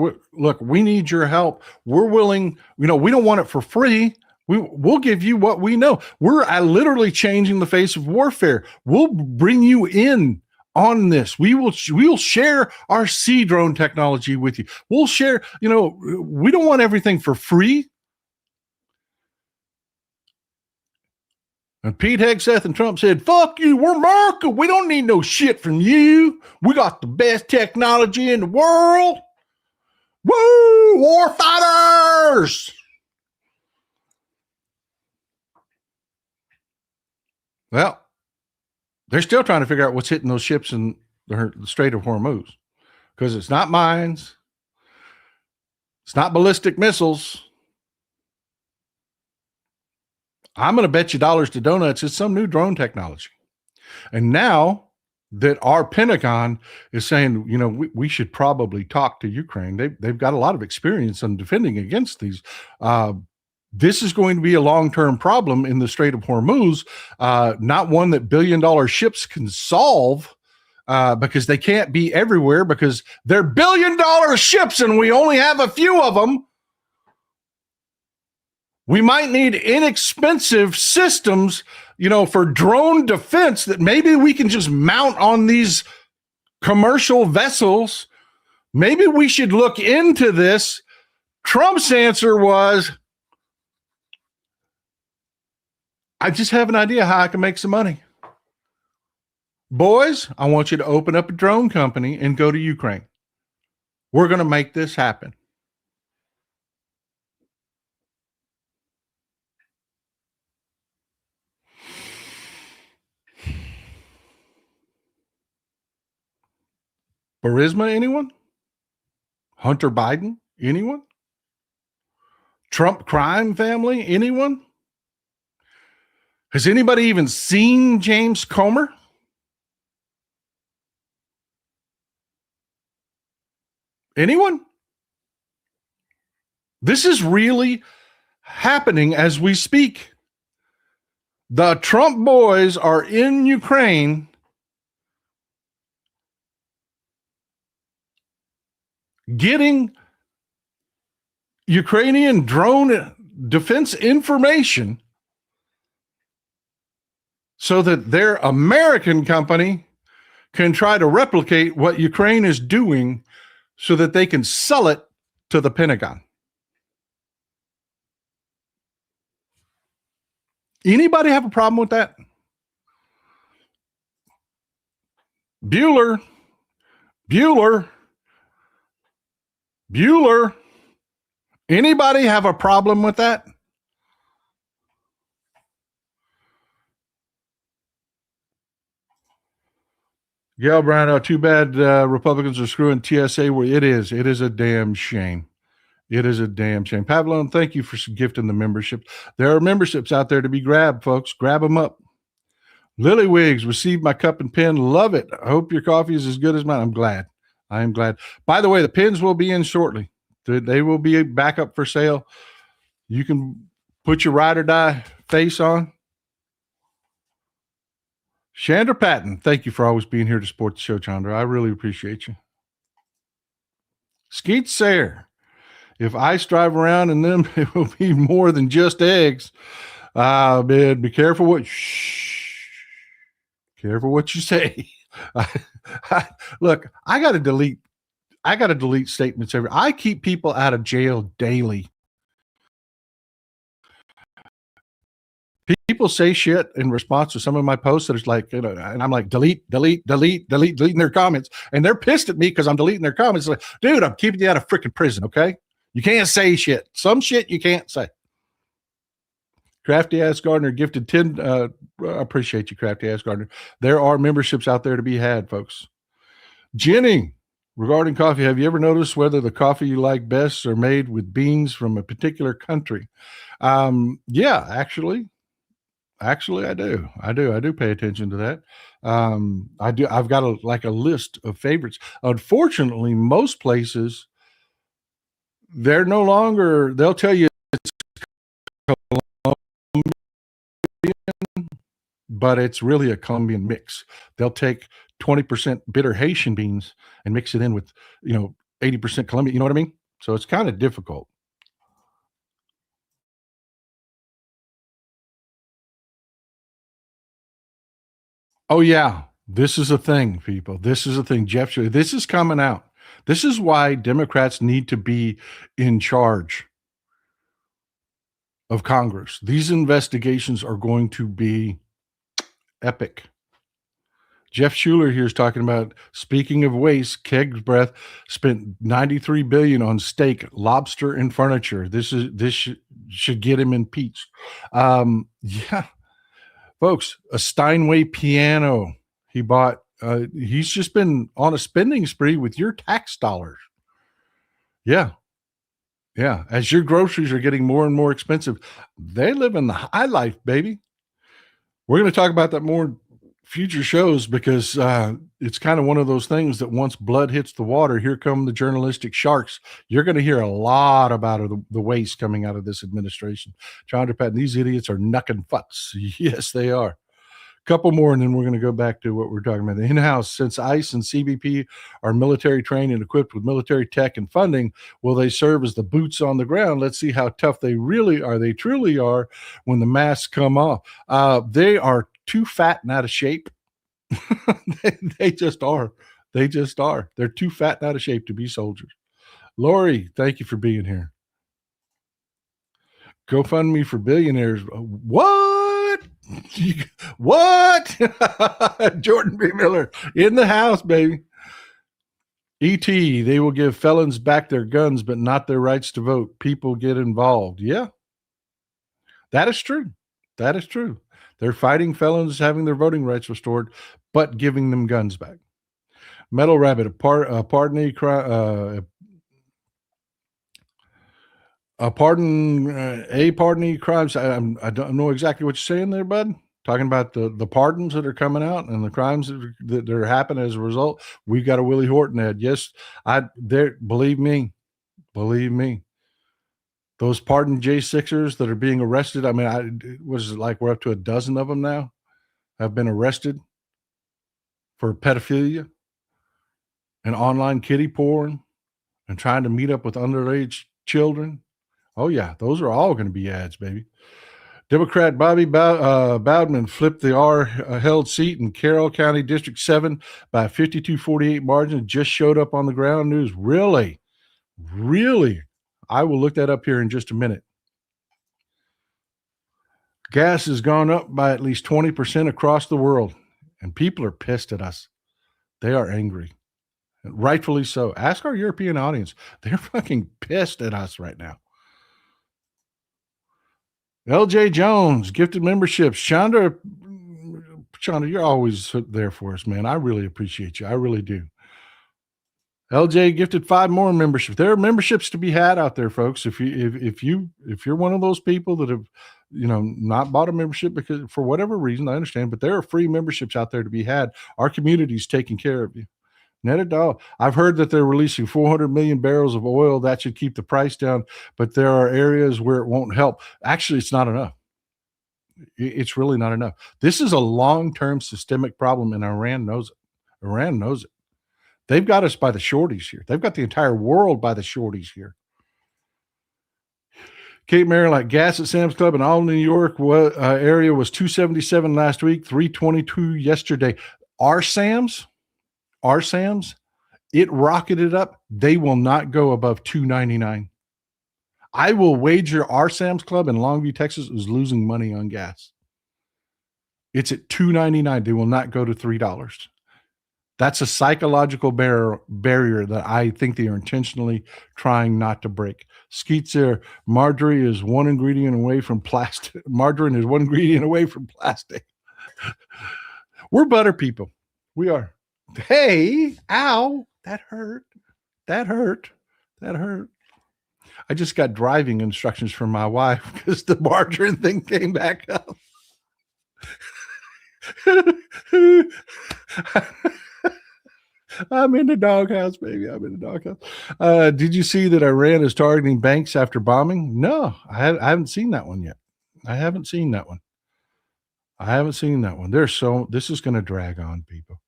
we need your help. We're willing, we don't want it for free. We'll give you what we know. We're literally changing the face of warfare. We'll bring you in on this. We'll share our sea drone technology with you. We'll share, we don't want everything for free. And Pete Hegseth and Trump said, fuck you, we're America. We don't need no shit from you. We got the best technology in the world. Woo, war fighters. Well, they're still trying to figure out what's hitting those ships in the Strait of Hormuz, because it's not mines. It's not ballistic missiles. I'm going to bet you dollars to donuts it's some new drone technology. And now that our Pentagon is saying, we should probably talk to Ukraine. They've got a lot of experience in defending against these. This is going to be a long-term problem in the Strait of Hormuz, not one that billion-dollar ships can solve, because they can't be everywhere because they're billion-dollar ships and we only have a few of them. We might need inexpensive systems, for drone defense that maybe we can just mount on these commercial vessels. Maybe we should look into this. Trump's answer was, I just have an idea how I can make some money. Boys, I want you to open up a drone company and go to Ukraine. We're going to make this happen. Burisma, anyone? Hunter Biden, anyone? Trump crime family, anyone? Has anybody even seen James Comer? Anyone? This is really happening as we speak. The Trump boys are in Ukraine getting Ukrainian drone defense information so that their American company can try to replicate what Ukraine is doing so that they can sell it to the Pentagon. Anybody have a problem with that? Bueller. Anybody have a problem with that? Gail Brown, too bad Republicans are screwing TSA. It is a damn shame. It is a damn shame. Pavlon, thank you for gifting the membership. There are memberships out there to be grabbed, folks. Grab them up. Lily Wiggs, received my cup and pen. Love it. I hope your coffee is as good as mine. I'm glad. I am glad. By the way, the pens will be in shortly. They will be back up for sale. You can put your ride or die face on. Chandra Patton, thank you for always being here to support the show, Chandra. I really appreciate you. Skeet Sayre, if ice drive around in them, it will be more than just eggs. Man, be careful careful what you say. Look, I got to delete statements I keep people out of jail daily. People people say shit in response to some of my posts that it's like, and I'm like, deleting their comments. And they're pissed at me because I'm deleting their comments. Like, dude, I'm keeping you out of freaking prison, okay? You can't say shit. Some shit you can't say. Crafty Ass Gardner gifted 10. Appreciate you, Crafty Ass Gardner. There are memberships out there to be had, folks. Jenny, regarding coffee, have you ever noticed whether the coffee you like best are made with beans from a particular country? Yeah, actually, I do. I do pay attention to that. I do. I've got a list of favorites. Unfortunately, most places they're no longer. They'll tell you it's Colombian, but it's really a Colombian mix. They'll take 20% bitter Haitian beans and mix it in with 80% Colombian. You know what I mean? So it's kind of difficult. Oh, yeah. This is a thing, people. This is a thing. Jeff, this is coming out. This is why Democrats need to be in charge of Congress. These investigations are going to be epic. Jeff Schuler here is talking about, speaking of waste, Keg's Breath spent $93 billion on steak, lobster, and furniture. This should get him impeached. Yeah. Folks, a Steinway piano he bought. He's just been on a spending spree with your tax dollars. Yeah. Yeah. As your groceries are getting more and more expensive, they live in the high life, baby. We're going to talk about that more in future shows because it's kind of one of those things that once blood hits the water, here come the journalistic sharks. You're going to hear a lot about the waste coming out of this administration. Chandra Patton, these idiots are knucking fucks. Yes, they are. Couple more, and then we're going to go back to what we're talking about. The in-house, since ICE and CBP are military trained and equipped with military tech and funding, will they serve as the boots on the ground? Let's see how tough they really are. They truly are when the masks come off. They are too fat and out of shape. they just are. They just are. They're too fat and out of shape to be soldiers. Lori, thank you for being here. GoFundMe for billionaires. What? What? Jordan B. Miller in the house, baby. E.T., they will give felons back their guns, but not their rights to vote. People get involved. Yeah. That is true. That is true. They're fighting felons having their voting rights restored, but giving them guns back. Metal Rabbit, a pardon crimes. I don't know exactly what you're saying there, bud. Talking about the pardons that are coming out and the crimes that are happening as a result. We've got a Willie Horton ad. Yes, believe me. Those pardoned J6ers that are being arrested. I mean, was it like we're up to a dozen of them now have been arrested for pedophilia and online kiddie porn and trying to meet up with underage children. Oh, yeah, those are all going to be ads, baby. Democrat Bobby Bowdman flipped the R-held seat in Carroll County District 7 by a 52-48 margin. Just showed up on the ground news. Really? Really? I will look that up here in just a minute. Gas has gone up by at least 20% across the world, and people are pissed at us. They are angry. Rightfully so. Ask our European audience. They're fucking pissed at us right now. LJ Jones, gifted memberships. Chandra, you're always there for us, man. I really appreciate you. I really do. LJ gifted 5 more memberships. There are memberships to be had out there, folks. If you're one of those people that have, not bought a membership because for whatever reason, I understand, but there are free memberships out there to be had. Our community's taking care of you. I've heard that they're releasing 400 million barrels of oil. That should keep the price down, but there are areas where it won't help. Actually, it's not enough. It's really not enough. This is a long-term systemic problem, and Iran knows it. Iran knows it. They've got us by the shorties here. They've got the entire world by the shorties here. Kate Maryland, gas at Sam's Club in all New York area was $2.77 last week, $3.22 yesterday. Our Sam's, it rocketed up. They will not go above $2.99. I will wager our Sam's Club in Longview, Texas is losing money on gas. It's at $2.99. They will not go to $3. That's a psychological barrier that I think they are intentionally trying not to break. Skeets there. Margarine is one ingredient away from plastic. Margarine is one ingredient away from plastic. We're butter people. We are. Hey, ow, that hurt. That hurt. That hurt. I just got driving instructions from my wife because the margarine thing came back up. I'm in the doghouse, baby. I'm in the doghouse. Did you see that Iran is targeting banks after bombing? No, I haven't seen that one yet. I haven't seen that one. This is going to drag on, people.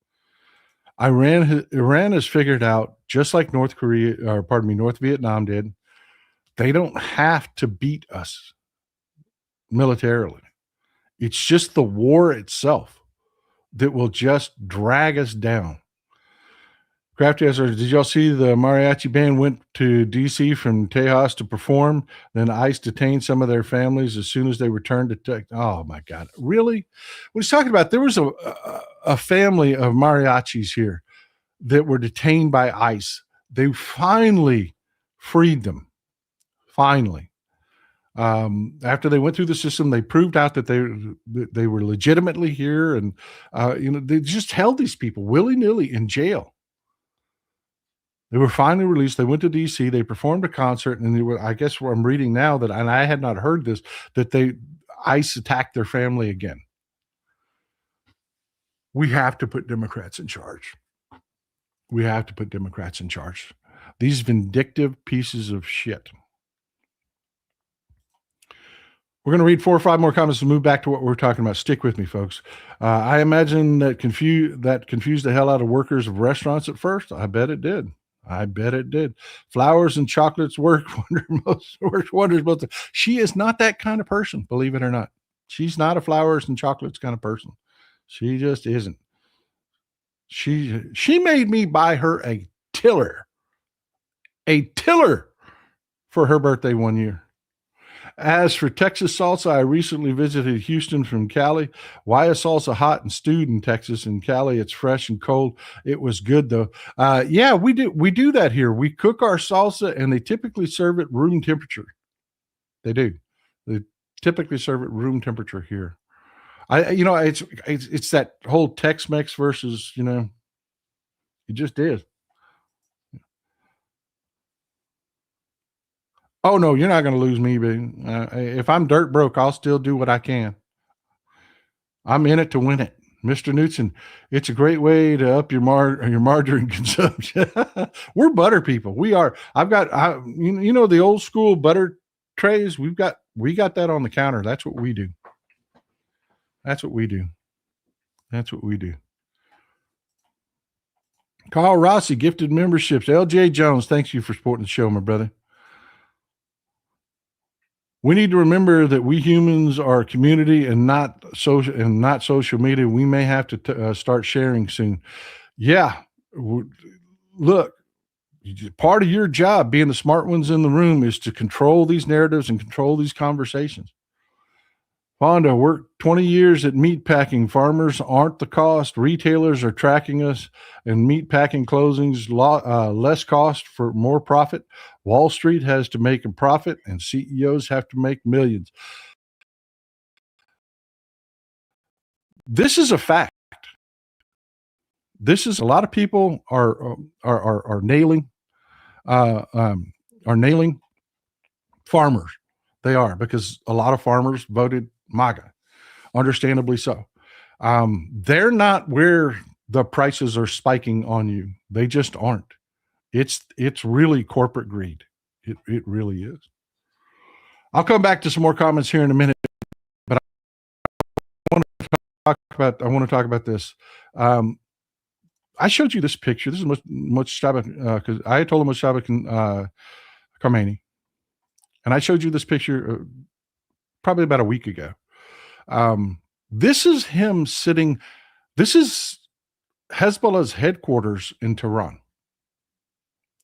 Iran has figured out, just like North Vietnam did, they don't have to beat us militarily. It's just the war itself that will just drag us down. Crafty answer, did y'all see the mariachi band went to D.C. from Tejas to perform? Then ICE detained some of their families as soon as they returned to Texas. Oh, my God. Really? What he's talking about, there was a family of mariachis here that were detained by ICE. They finally freed them. Finally. After they went through the system, they proved out that they were legitimately here. And, they just held these people willy-nilly in jail. They were finally released. They went to D.C. They performed a concert, and they were, I guess what I'm reading now and I had not heard this, that ICE attacked their family again. We have to put Democrats in charge. We have to put Democrats in charge. These vindictive pieces of shit. We're going to read 4 or 5 more comments and move back to what we're talking about. Stick with me, folks. I imagine that confused the hell out of workers of restaurants at first. I bet it did. Flowers and chocolates work wonders. Both. She is not that kind of person, believe it or not. She's not a flowers and chocolates kind of person. She just isn't. She made me buy her a tiller for her birthday one year. As for Texas salsa, I recently visited Houston from Cali. Why is salsa hot and stewed in Texas? In Cali, it's fresh and cold. It was good though. Yeah, we do that here. We cook our salsa, and they typically serve it room temperature. They do. They typically serve it room temperature here. It's that whole Tex-Mex versus, it just is. Oh, no, you're not going to lose me, but if I'm dirt broke, I'll still do what I can. I'm in it to win it. Mr. Knutson, it's a great way to up your margarine consumption. We're butter people. We are. The old school butter trays. We got that on the counter. That's what we do. Carl Rossi gifted memberships. LJ Jones, thanks you for supporting the show, my brother. We need to remember that we humans are a community and not social media. We may have to start sharing soon. Yeah. Look, part of your job, being the smart ones in the room, is to control these narratives and control these conversations. Fonda worked 20 years at meat packing. Farmers aren't the cost. Retailers are tracking us, and meat packing closings less cost for more profit. Wall Street has to make a profit, and CEOs have to make millions. This is a fact. This is a lot of people are nailing farmers. They are, because a lot of farmers voted MAGA, understandably so. They're not where the prices are spiking on you. They just aren't. It's really corporate greed. It really is. I'll come back to some more comments here in a minute, but I want to talk about this. I showed you this picture. This is Mojtaba, because I told him Mojtaba Khomeini, and I showed you this picture probably about a week ago. This is him sitting. This is Hezbollah's headquarters in Tehran.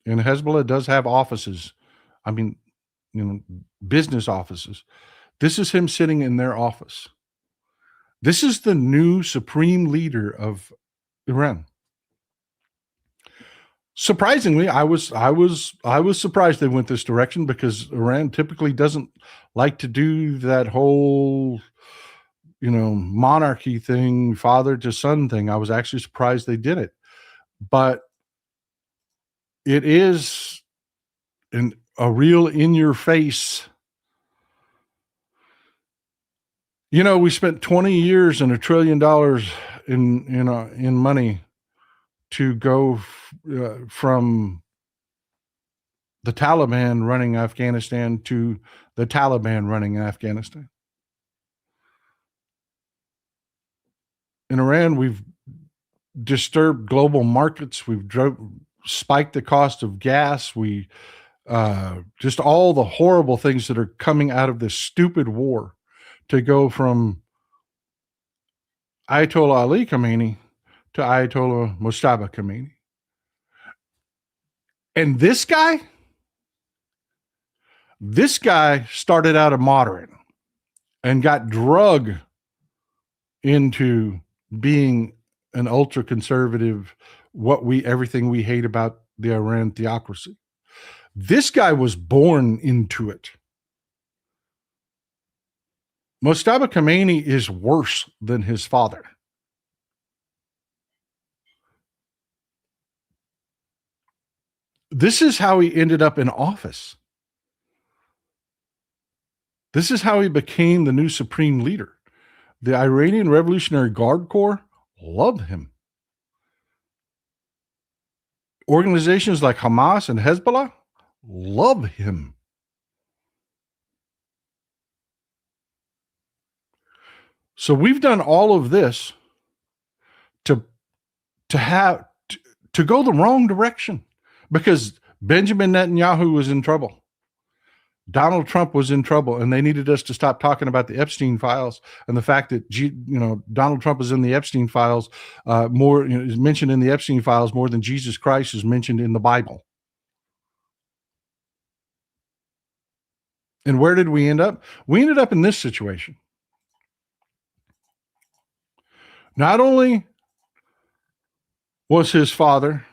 And Hezbollah does have offices. I mean, business offices. This is him sitting in their office. This is the new supreme leader of Iran. Surprisingly, I was surprised they went this direction, because Iran typically doesn't like to do that whole, monarchy thing, father to son thing. I was actually surprised they did it, but it is a real in your face. We spent 20 years and $1 trillion in money to go from the Taliban running Afghanistan to the Taliban running Afghanistan. In Iran, we've disturbed global markets. We've spiked the cost of gas. We just all the horrible things that are coming out of this stupid war, to go from Ayatollah Ali Khamenei to Ayatollah Mustafa Khamenei. And this guy started out a moderate and got drug into being an ultra conservative, everything we hate about the Iran theocracy. This guy was born into it. Mustafa Khamenei is worse than his father. This is how he ended up in office. This is how he became the new supreme leader. The Iranian Revolutionary Guard Corps loved him. Organizations like Hamas and Hezbollah love him. So we've done all of this to go the wrong direction, because Benjamin Netanyahu was in trouble. Donald Trump was in trouble, and they needed us to stop talking about the Epstein files and the fact that Donald Trump is in the Epstein files is mentioned in the Epstein files more than Jesus Christ is mentioned in the Bible. And where did we end up? We ended up in this situation. Not only was his father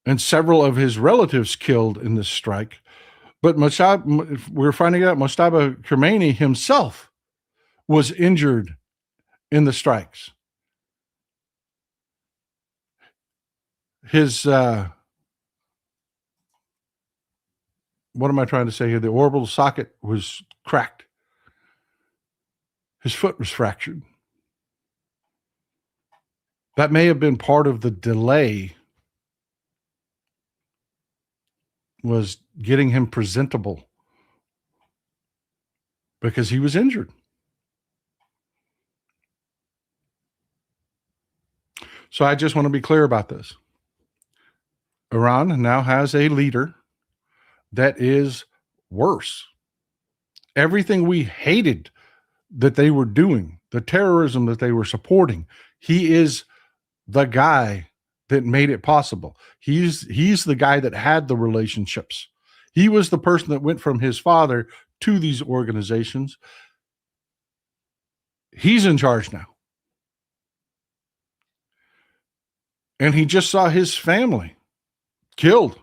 and several of his relatives killed in this strike, but we're finding out Mustafa Khamenei himself was injured in the strikes. His, what am I trying to say here? The orbital socket was cracked. His foot was fractured. That may have been part of the delay, was getting him presentable, because he was injured. So I just want to be clear about this. Iran now has a leader that is worse. Everything we hated that they were doing, the terrorism that they were supporting, he is the guy that made it possible. He's the guy that had the relationships. He was the person that went from his father to these organizations. He's in charge now. And he just saw his family killed.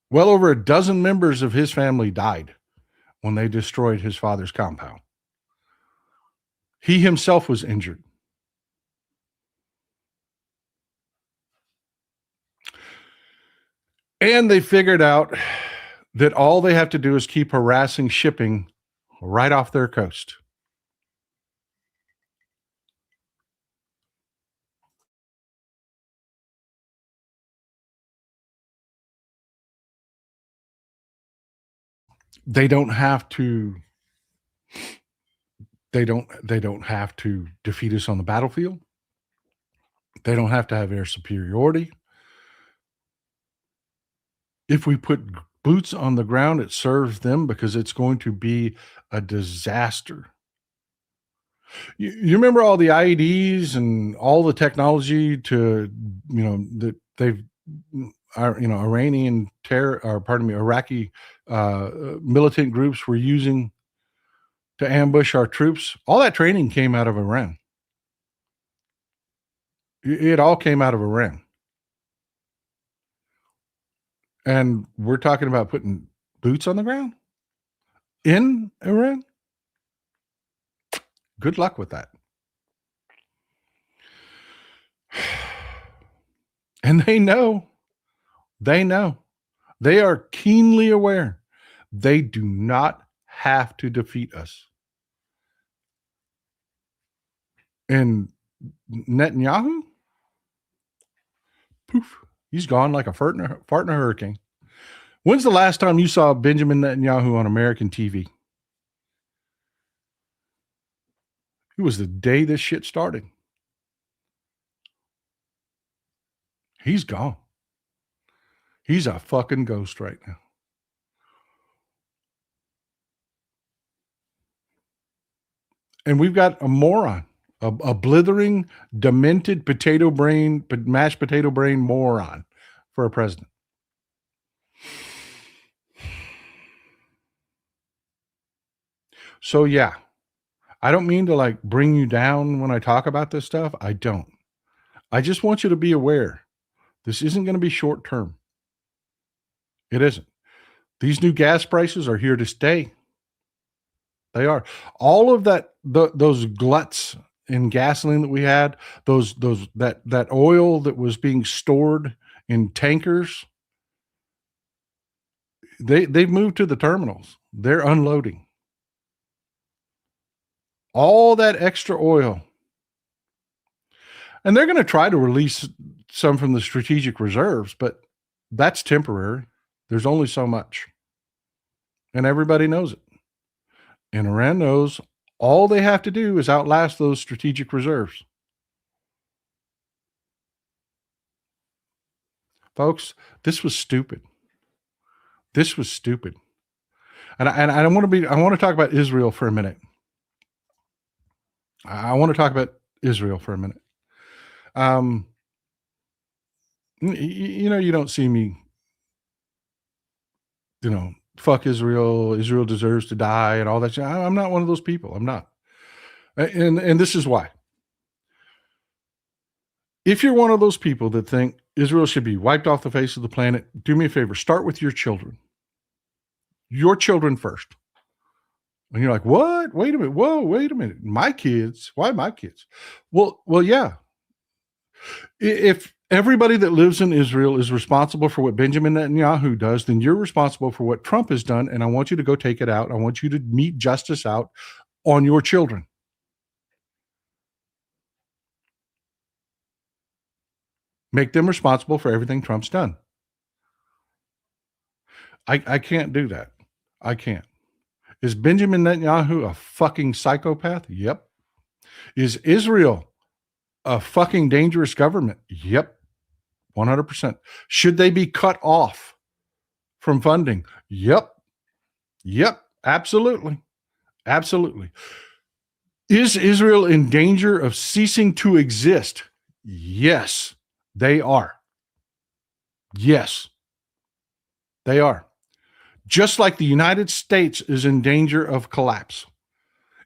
Well over a dozen members of his family died when they destroyed his father's compound. He himself was injured. And they figured out that all they have to do is keep harassing shipping right off their coast. They don't have to defeat us on the battlefield. They don't have to have air superiority. If we put boots on the ground, it serves them, because it's going to be a disaster. You remember all the IEDs and all the technology that they've Iranian terror, or pardon me, Iraqi militant groups were using to ambush our troops. All that training came out of Iran. It all came out of Iran. And we're talking about putting boots on the ground in Iran. Good luck with that. And they know. They are keenly aware they do not have to defeat us. And Netanyahu, poof, he's gone like a fart in a hurricane. When's the last time you saw Benjamin Netanyahu on American TV? It was the day this shit started. He's gone. He's a fucking ghost right now. And we've got a moron, a blithering, demented mashed potato brain moron for a president. So yeah, I don't mean to like bring you down when I talk about this stuff. I don't. I just want you to be aware. This isn't going to be short term. It isn't. These new gas prices are here to stay. They are. All of that, those gluts in gasoline that we had, that oil that was being stored in tankers, they've moved to the terminals. They're unloading. All that extra oil. And they're going to try to release some from the strategic reserves, but that's temporary. There's only so much. And everybody knows it. And Iran knows all they have to do is outlast those strategic reserves. Folks, this was stupid. This was stupid. And I want to talk about Israel for a minute. I want to talk about Israel for a minute. You don't see me, fuck Israel. Israel deserves to die and all that. I'm not one of those people. I'm not. And this is why. If you're one of those people that think Israel should be wiped off the face of the planet, do me a favor. Start with your children. Your children first. And you're like, what? Wait a minute. Whoa, wait a minute. My kids? Why my kids? Well, yeah. If everybody that lives in Israel is responsible for what Benjamin Netanyahu does, then you're responsible for what Trump has done. And I want you to go take it out. I want you to mete justice out on your children. Make them responsible for everything Trump's done. I can't do that. I can't. Is Benjamin Netanyahu a fucking psychopath? Yep. Is Israel a fucking dangerous government? Yep. 100%. Should they be cut off from funding? Yep. Absolutely. Is Israel in danger of ceasing to exist? Yes, they are. Yes, they are. Just like the United States is in danger of collapse.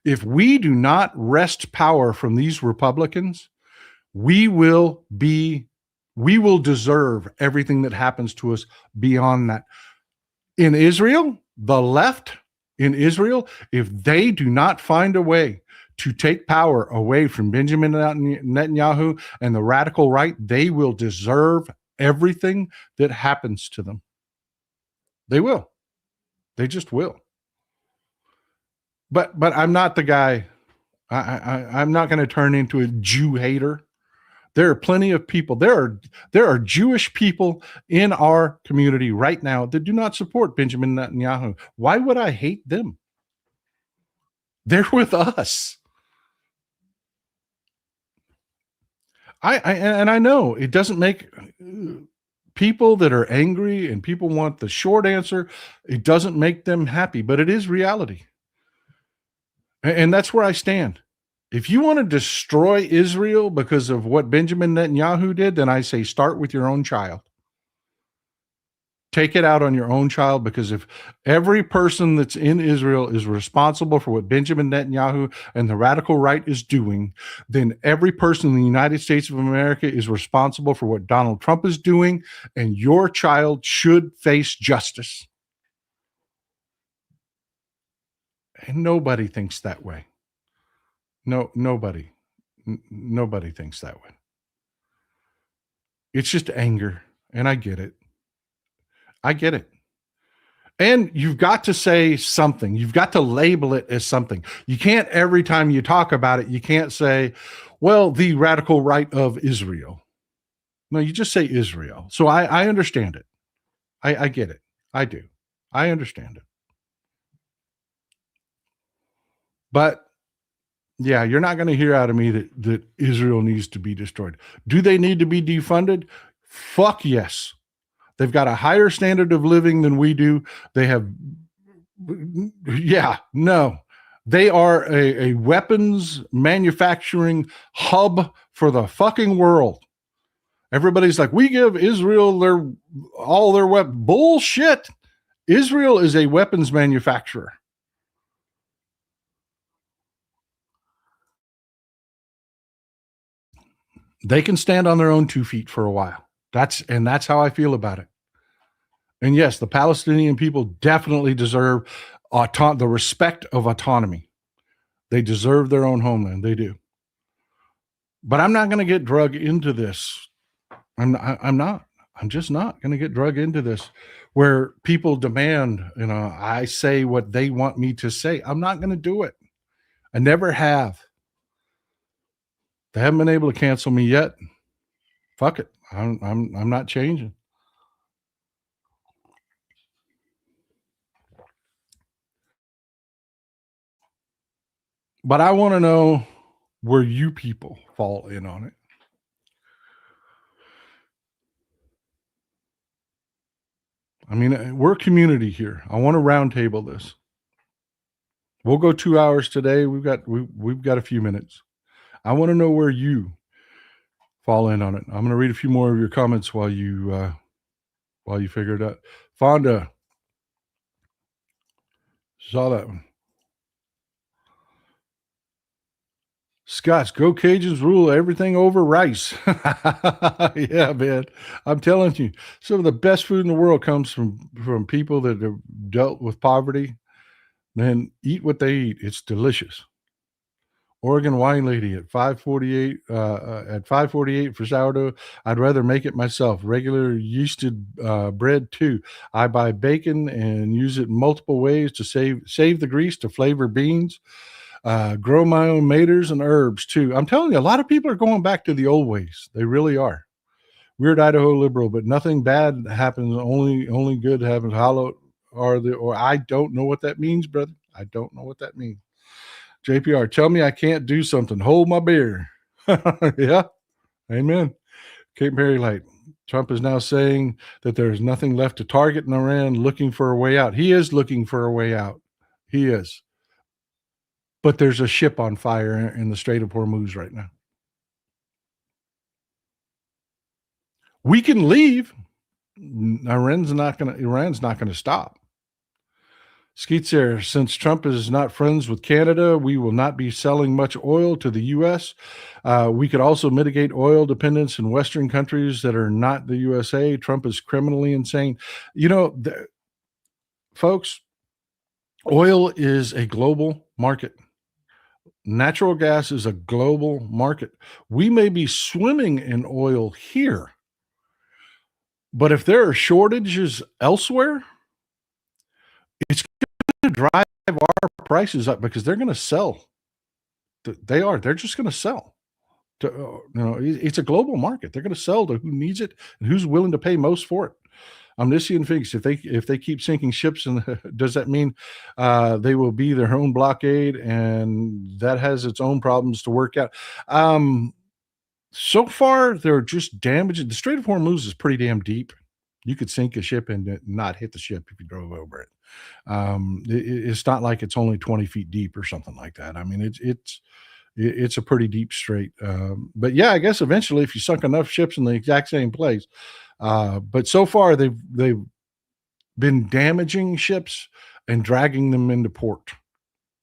If we do not wrest power from these Republicans, we will deserve everything that happens to us beyond that. In Israel, the left in Israel, if they do not find a way to take power away from Benjamin Netanyahu and the radical right, they will deserve everything that happens to them. They will. They just will. But I'm not the guy. I'm not going to turn into a Jew hater. There are plenty of people. There are Jewish people in our community right now that do not support Benjamin Netanyahu. Why would I hate them? They're with us. I know it doesn't make people that are angry and people want the short answer. It doesn't make them happy, but it is reality. And that's where I stand. If you want to destroy Israel because of what Benjamin Netanyahu did, then I say start with your own child. take it out on your own child, because if every person that's in Israel is responsible for what Benjamin Netanyahu and the radical right is doing, then every person in the United States of America is responsible for what Donald Trump is doing, and your child should face justice. And nobody thinks that way. Nobody thinks that way. It's just anger, and I get it. And you've got to say something. You've got to label it as something. You can't, every time you talk about it, you can't say, well, the radical right of Israel. No, you just say Israel. So I understand it. I get it. I do. I understand it. But yeah, you're not going to hear out of me that Israel needs to be destroyed. Do they need to be defunded? Fuck yes. They've got a higher standard of living than we do. They have, no. They are a weapons manufacturing hub for the fucking world. Everybody's like, we give Israel all their weapons. Bullshit. Israel is a weapons manufacturer. They can stand on their own 2 feet for a while. That's how I feel about it. And yes, the Palestinian people definitely deserve the respect of autonomy. They deserve their own homeland. They do. But I'm not going to get drugged into this. I'm not. I'm just not going to get drugged into this where people demand, I say what they want me to say. I'm not going to do it. I never have. They haven't been able to cancel me yet. Fuck it. I'm not changing. But I want to know where you people fall in on it. I mean, we're a community here. I want to roundtable this. We'll go 2 hours today. We've got a few minutes. I want to know where you fall in on it. I'm going to read a few more of your comments while you figure it out. Fonda, saw that one. Scots, go Cajuns, rule everything over rice. Yeah, man. I'm telling you, some of the best food in the world comes from people that have dealt with poverty. Man, eat what they eat. It's delicious. Oregon wine lady at 548 for sourdough. I'd rather make it myself. Regular yeasted bread too. I buy bacon and use it in multiple ways to save the grease to flavor beans. Grow my own maters and herbs too. I'm telling you, a lot of people are going back to the old ways. They really are. Weird Idaho liberal, but nothing bad happens. Only good happens. Hollow or I don't know what that means, brother. I don't know what that means. JPR, tell me I can't do something. Hold my beer. Yeah. Amen. Cape Mary Light. Trump is now saying that there's nothing left to target in Iran, looking for a way out. He is looking for a way out. He is. But there's a ship on fire in the Strait of Hormuz right now. We can leave. Iran's not going to stop. Skeets, since Trump is not friends with Canada, we will not be selling much oil to the U.S. We could also mitigate oil dependence in Western countries that are not the USA. Trump is criminally insane. Folks, oil is a global market. Natural gas is a global market. We may be swimming in oil here, but if there are shortages elsewhere, it's going to drive our prices up because they're going to sell. They're just going to sell. It's a global market. They're going to sell to who needs it and who's willing to pay most for it. Omniscient thinks if they keep sinking ships, and does that mean they will be their own blockade, and that has its own problems to work out? So far, they're just damaging. The Strait of Hormuz is pretty damn deep. You could sink a ship and not hit the ship if you drove over it. It's not like it's only 20 feet deep or something like that. I mean, it's a pretty deep strait. But yeah, I guess eventually, if you sunk enough ships in the exact same place. But so far, they've been damaging ships and dragging them into port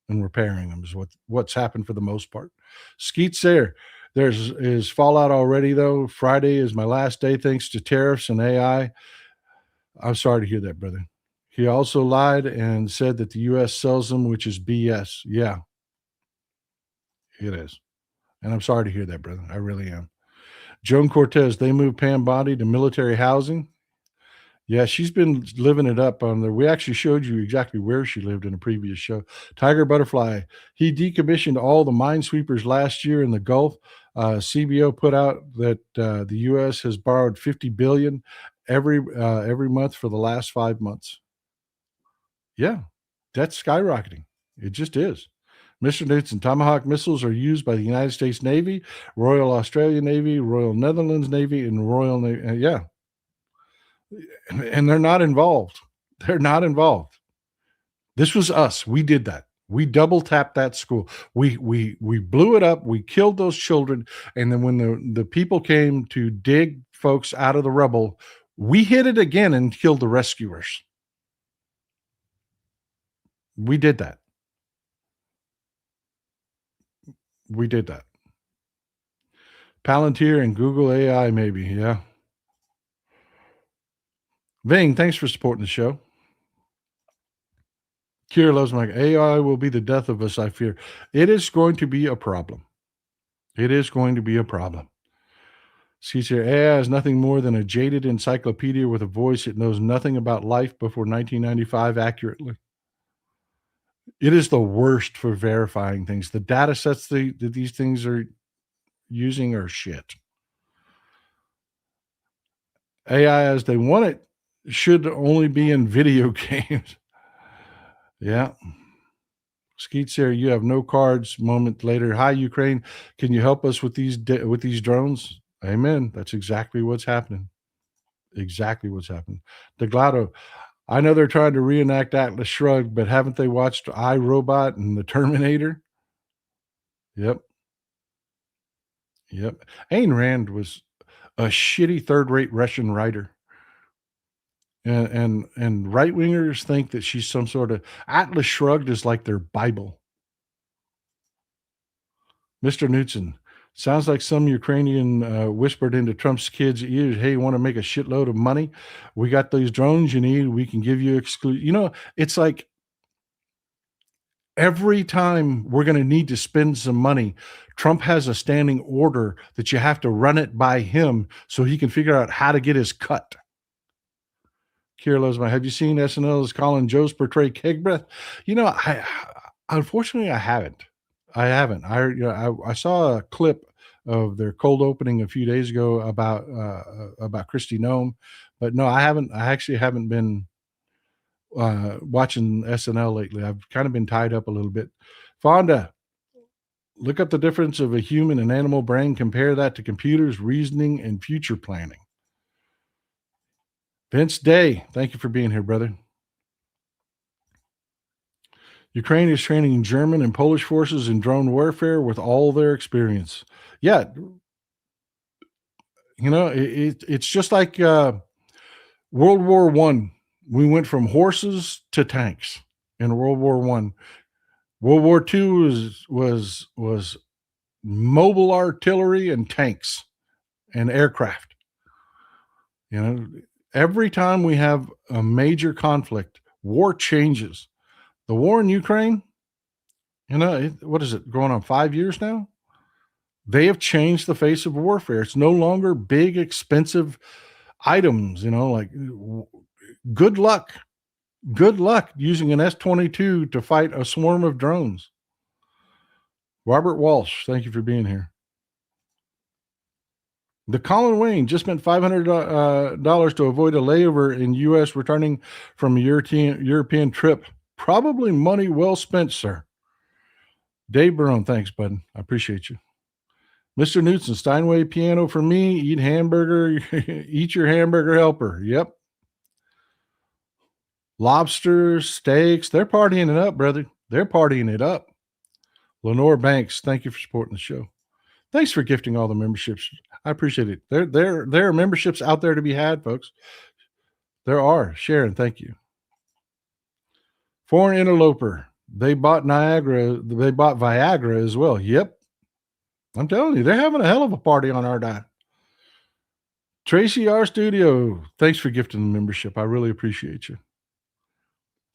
and repairing them is what's happened for the most part. Skeet's there. Is fallout already though. Friday is my last day thanks to tariffs and AI. I'm sorry to hear that, brother. He also lied and said that the U.S. sells them, which is BS. Yeah, it is. And I'm sorry to hear that, brother. I really am. Joan Cortez, they moved Pam Bondi to military housing. Yeah, she's been living it up on there. We actually showed you exactly where she lived in a previous show. Tiger Butterfly, he decommissioned all the minesweepers last year in the Gulf. CBO put out that the U.S. has borrowed $50 billion every month for the last 5 months. Yeah, that's skyrocketing. It just is. Mr. Knudsen, Tomahawk missiles are used by the United States Navy, Royal Australian Navy, Royal Netherlands Navy, and Royal Navy. Yeah. And they're not involved. They're not involved. This was us. We did that. We double tapped that school. We blew it up. We killed those children. And then when the people came to dig folks out of the rubble, we hit it again and killed the rescuers. We did that. We did that. Palantir and Google AI, maybe. Yeah. Ving, thanks for supporting the show. Kira loves my AI will be the death of us, I fear. It is going to be a problem. It is going to be a problem. Caesar, AI is nothing more than a jaded encyclopedia with a voice that knows nothing about life before 1995 accurately. It is the worst for verifying things. The data sets that these things are using are shit. AI as they want it should only be in video games. Yeah. Skeet there, you have no cards. Moment later, hi Ukraine, can you help us with these drones? Amen. That's exactly what's happening. Exactly what's happening. DeGlato, I know they're trying to reenact Atlas Shrugged, but haven't they watched iRobot and the Terminator? Yep. Yep. Ayn Rand was a shitty third-rate Russian writer. And right-wingers think that she's some sort of Atlas Shrugged is like their Bible. Mr. Knudsen, sounds like some Ukrainian whispered into Trump's kids' ears, hey, you want to make a shitload of money? We got these drones you need. We can give you exclusive. You know, it's like every time we're going to need to spend some money, Trump has a standing order that you have to run it by him so he can figure out how to get his cut. Kira Lozma, have you seen SNL's Colin Jost portray keg breath? You know, unfortunately I haven't. I saw a clip of their cold opening a few days ago about Kristi Noem, but no, I haven't. I actually haven't been watching SNL lately. I've kind of been tied up a little bit. Fonda, look up the difference of a human and animal brain. Compare that to computers, reasoning, and future planning. Vince Day, thank you for being here, brother. Ukraine is training German and Polish forces in drone warfare with all their experience. Yeah, you know, it's just like World War I. We went from horses to tanks in World War I. World War II was mobile artillery and tanks and aircraft. You know, every time we have a major conflict, war changes. The war in Ukraine, you know, what is it, going on 5 years now? They have changed the face of warfare. It's no longer big, expensive items, you know, like good luck using an S-22 to fight a swarm of drones. Robert Walsh, thank you for being here. The Colin Wayne just spent $500 to avoid a layover in U.S. returning from a European trip. Probably money well spent, sir. Dave Barone, thanks, bud. I appreciate you. Mr. Knudsen, Steinway piano for me. Eat hamburger. Eat your hamburger helper. Yep. Lobsters, steaks. They're partying it up, brother. They're partying it up. Lenore Banks, thank you for supporting the show. Thanks for gifting all the memberships. I appreciate it. There are memberships out there to be had, folks. There are. Sharon, thank you. Foreign interloper. They bought Niagara. They bought Viagra as well. Yep. I'm telling you, they're having a hell of a party on our dime. Tracy R. Studio, thanks for gifting the membership. I really appreciate you.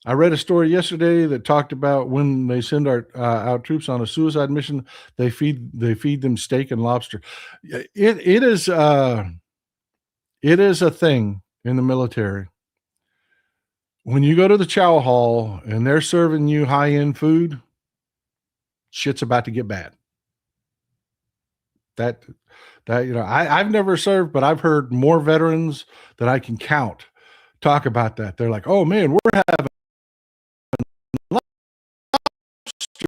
I read a story yesterday that talked about when they send our troops on a suicide mission, they feed them steak and lobster. It is a thing in the military. When you go to the chow hall and they're serving you high-end food, shit's about to get bad. That I've never served, but I've heard more veterans than I can count talk about that. They're like, "Oh man, we're having lobster,"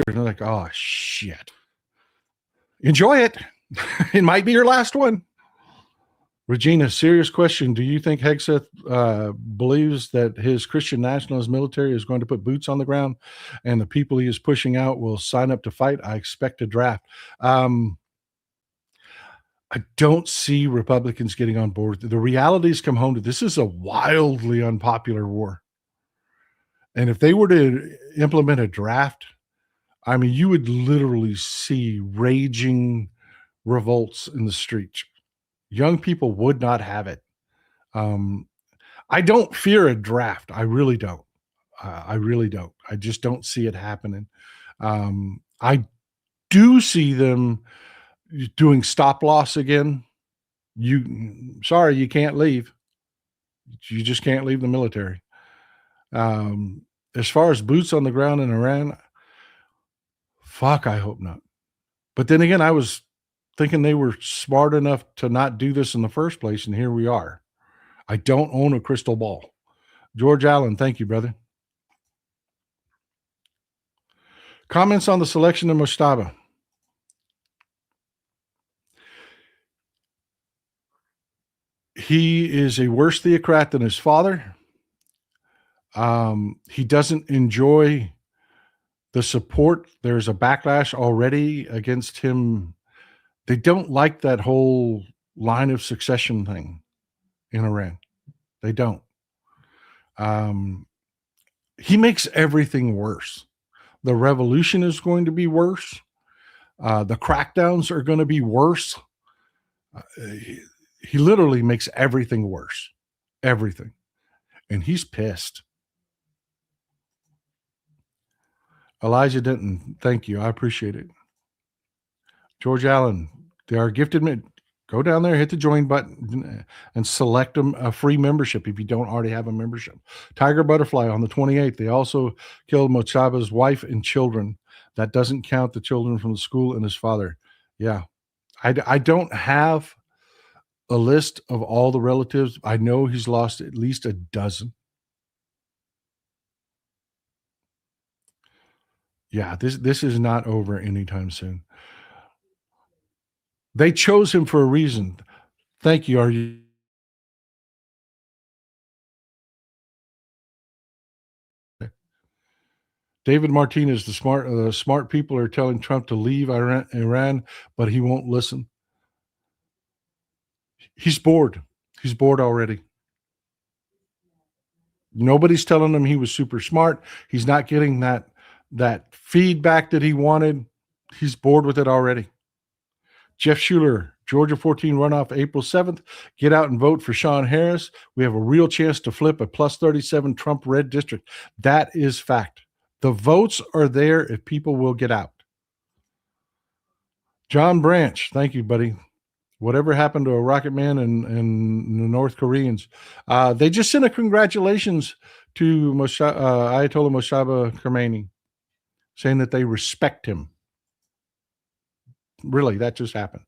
and they're like, "Oh shit, enjoy it. It might be your last one." Regina, serious question. Do you think Hegseth believes that his Christian nationalist military is going to put boots on the ground and the people he is pushing out will sign up to fight? I expect a draft. I don't see Republicans getting on board. The realities come home to this is a wildly unpopular war. And if they were to implement a draft, I mean, you would literally see raging revolts in the streets. Young people would not have it. I don't fear a draft. I really don't. I really don't. I just don't see it happening. I do see them doing stop loss again. Sorry, you can't leave. You just can't leave the military. As far as boots on the ground in Iran, fuck, I hope not. But then again, I was thinking they were smart enough to not do this in the first place, and here we are. I don't own a crystal ball. George Allen, thank you, brother. Comments on the selection of Mojtaba. He is a worse theocrat than his father. He doesn't enjoy the support. There's a backlash already against him. They don't like that whole line of succession thing in Iran. They don't. He makes everything worse. The revolution is going to be worse. The crackdowns are going to be worse. He literally makes everything worse. Everything. And he's pissed. Elijah Denton, thank you. I appreciate it. George Allen, they are gifted. Go down there, hit the join button, and select them a free membership if you don't already have a membership. Tiger Butterfly on the 28th. They also killed Mojtaba's wife and children. That doesn't count the children from the school and his father. Yeah. I don't have a list of all the relatives. I know he's lost at least a dozen. Yeah, this is not over anytime soon. They chose him for a reason. Thank you. Are you? David Martinez, the smart people are telling Trump to leave Iran, but he won't listen. He's bored. He's bored already. Nobody's telling him he was super smart. He's not getting that feedback that he wanted. He's bored with it already. Jeff Schuler, Georgia 14 runoff April 7th. Get out and vote for Sean Harris. We have a real chance to flip a plus 37 Trump red district. That is fact. The votes are there if people will get out. John Branch, thank you, buddy. Whatever happened to a rocket man and the North Koreans? They just sent a congratulations to Ayatollah Mojtaba Khomeini, saying that they respect him. Really, that just happened.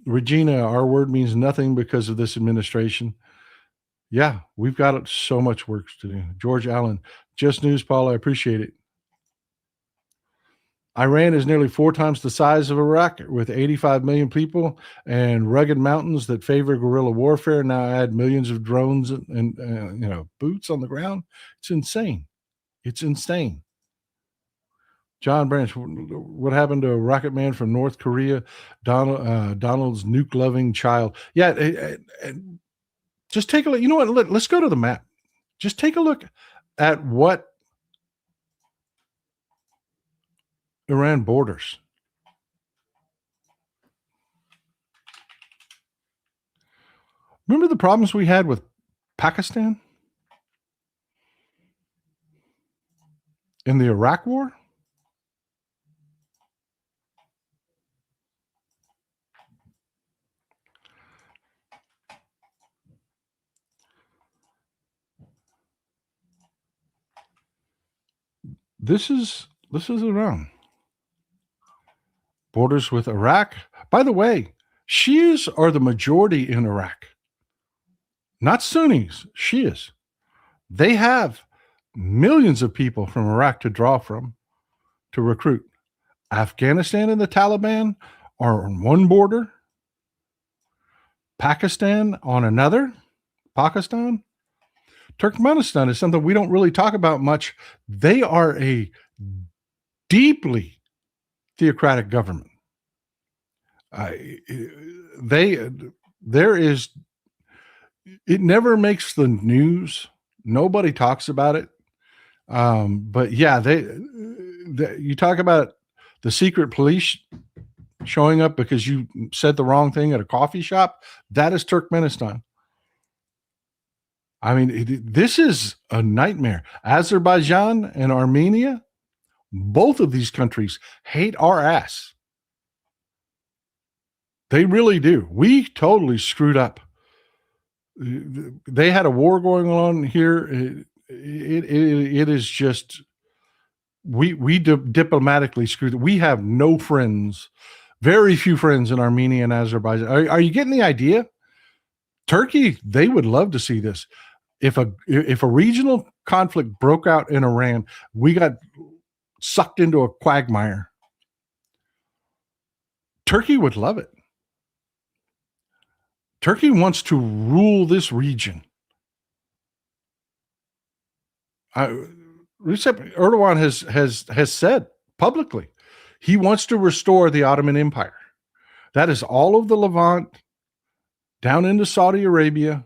Regina, our word means nothing because of this administration. Yeah, we've got so much work to do. George Allen, just news, Paul. I appreciate it. Iran is nearly 4 times the size of Iraq with 85 million people and rugged mountains that favor guerrilla warfare. Now add millions of drones and boots on the ground. It's insane. It's insane. John Branch, what happened to a rocket man from North Korea? Donald's nuke-loving child. Yeah, just take a look. You know what? Let's go to the map. Just take a look at what Iran borders. Remember the problems we had with Pakistan in the Iraq War? This is Iran. Borders with Iraq. By the way, Shias are the majority in Iraq. Not Sunnis, Shias. They have millions of people from Iraq to draw from to recruit. Afghanistan and the Taliban are on one border. Pakistan on another. Pakistan. Turkmenistan is something we don't really talk about much. They are a deeply theocratic government. It never makes the news. Nobody talks about it. But yeah, you talk about the secret police showing up because you said the wrong thing at a coffee shop. That is Turkmenistan. I mean, this is a nightmare. Azerbaijan and Armenia, both of these countries hate our ass. They really do. We totally screwed up. They had a war going on here. It is just, we diplomatically screwed. We have no friends, very few friends in Armenia and Azerbaijan. Are you getting the idea? Turkey, they would love to see this. If a regional conflict broke out in Iran, we got sucked into a quagmire. Turkey would love it. Turkey wants to rule this region. Recep Erdogan has said publicly he wants to restore the Ottoman Empire. That is all of the Levant, down into Saudi Arabia,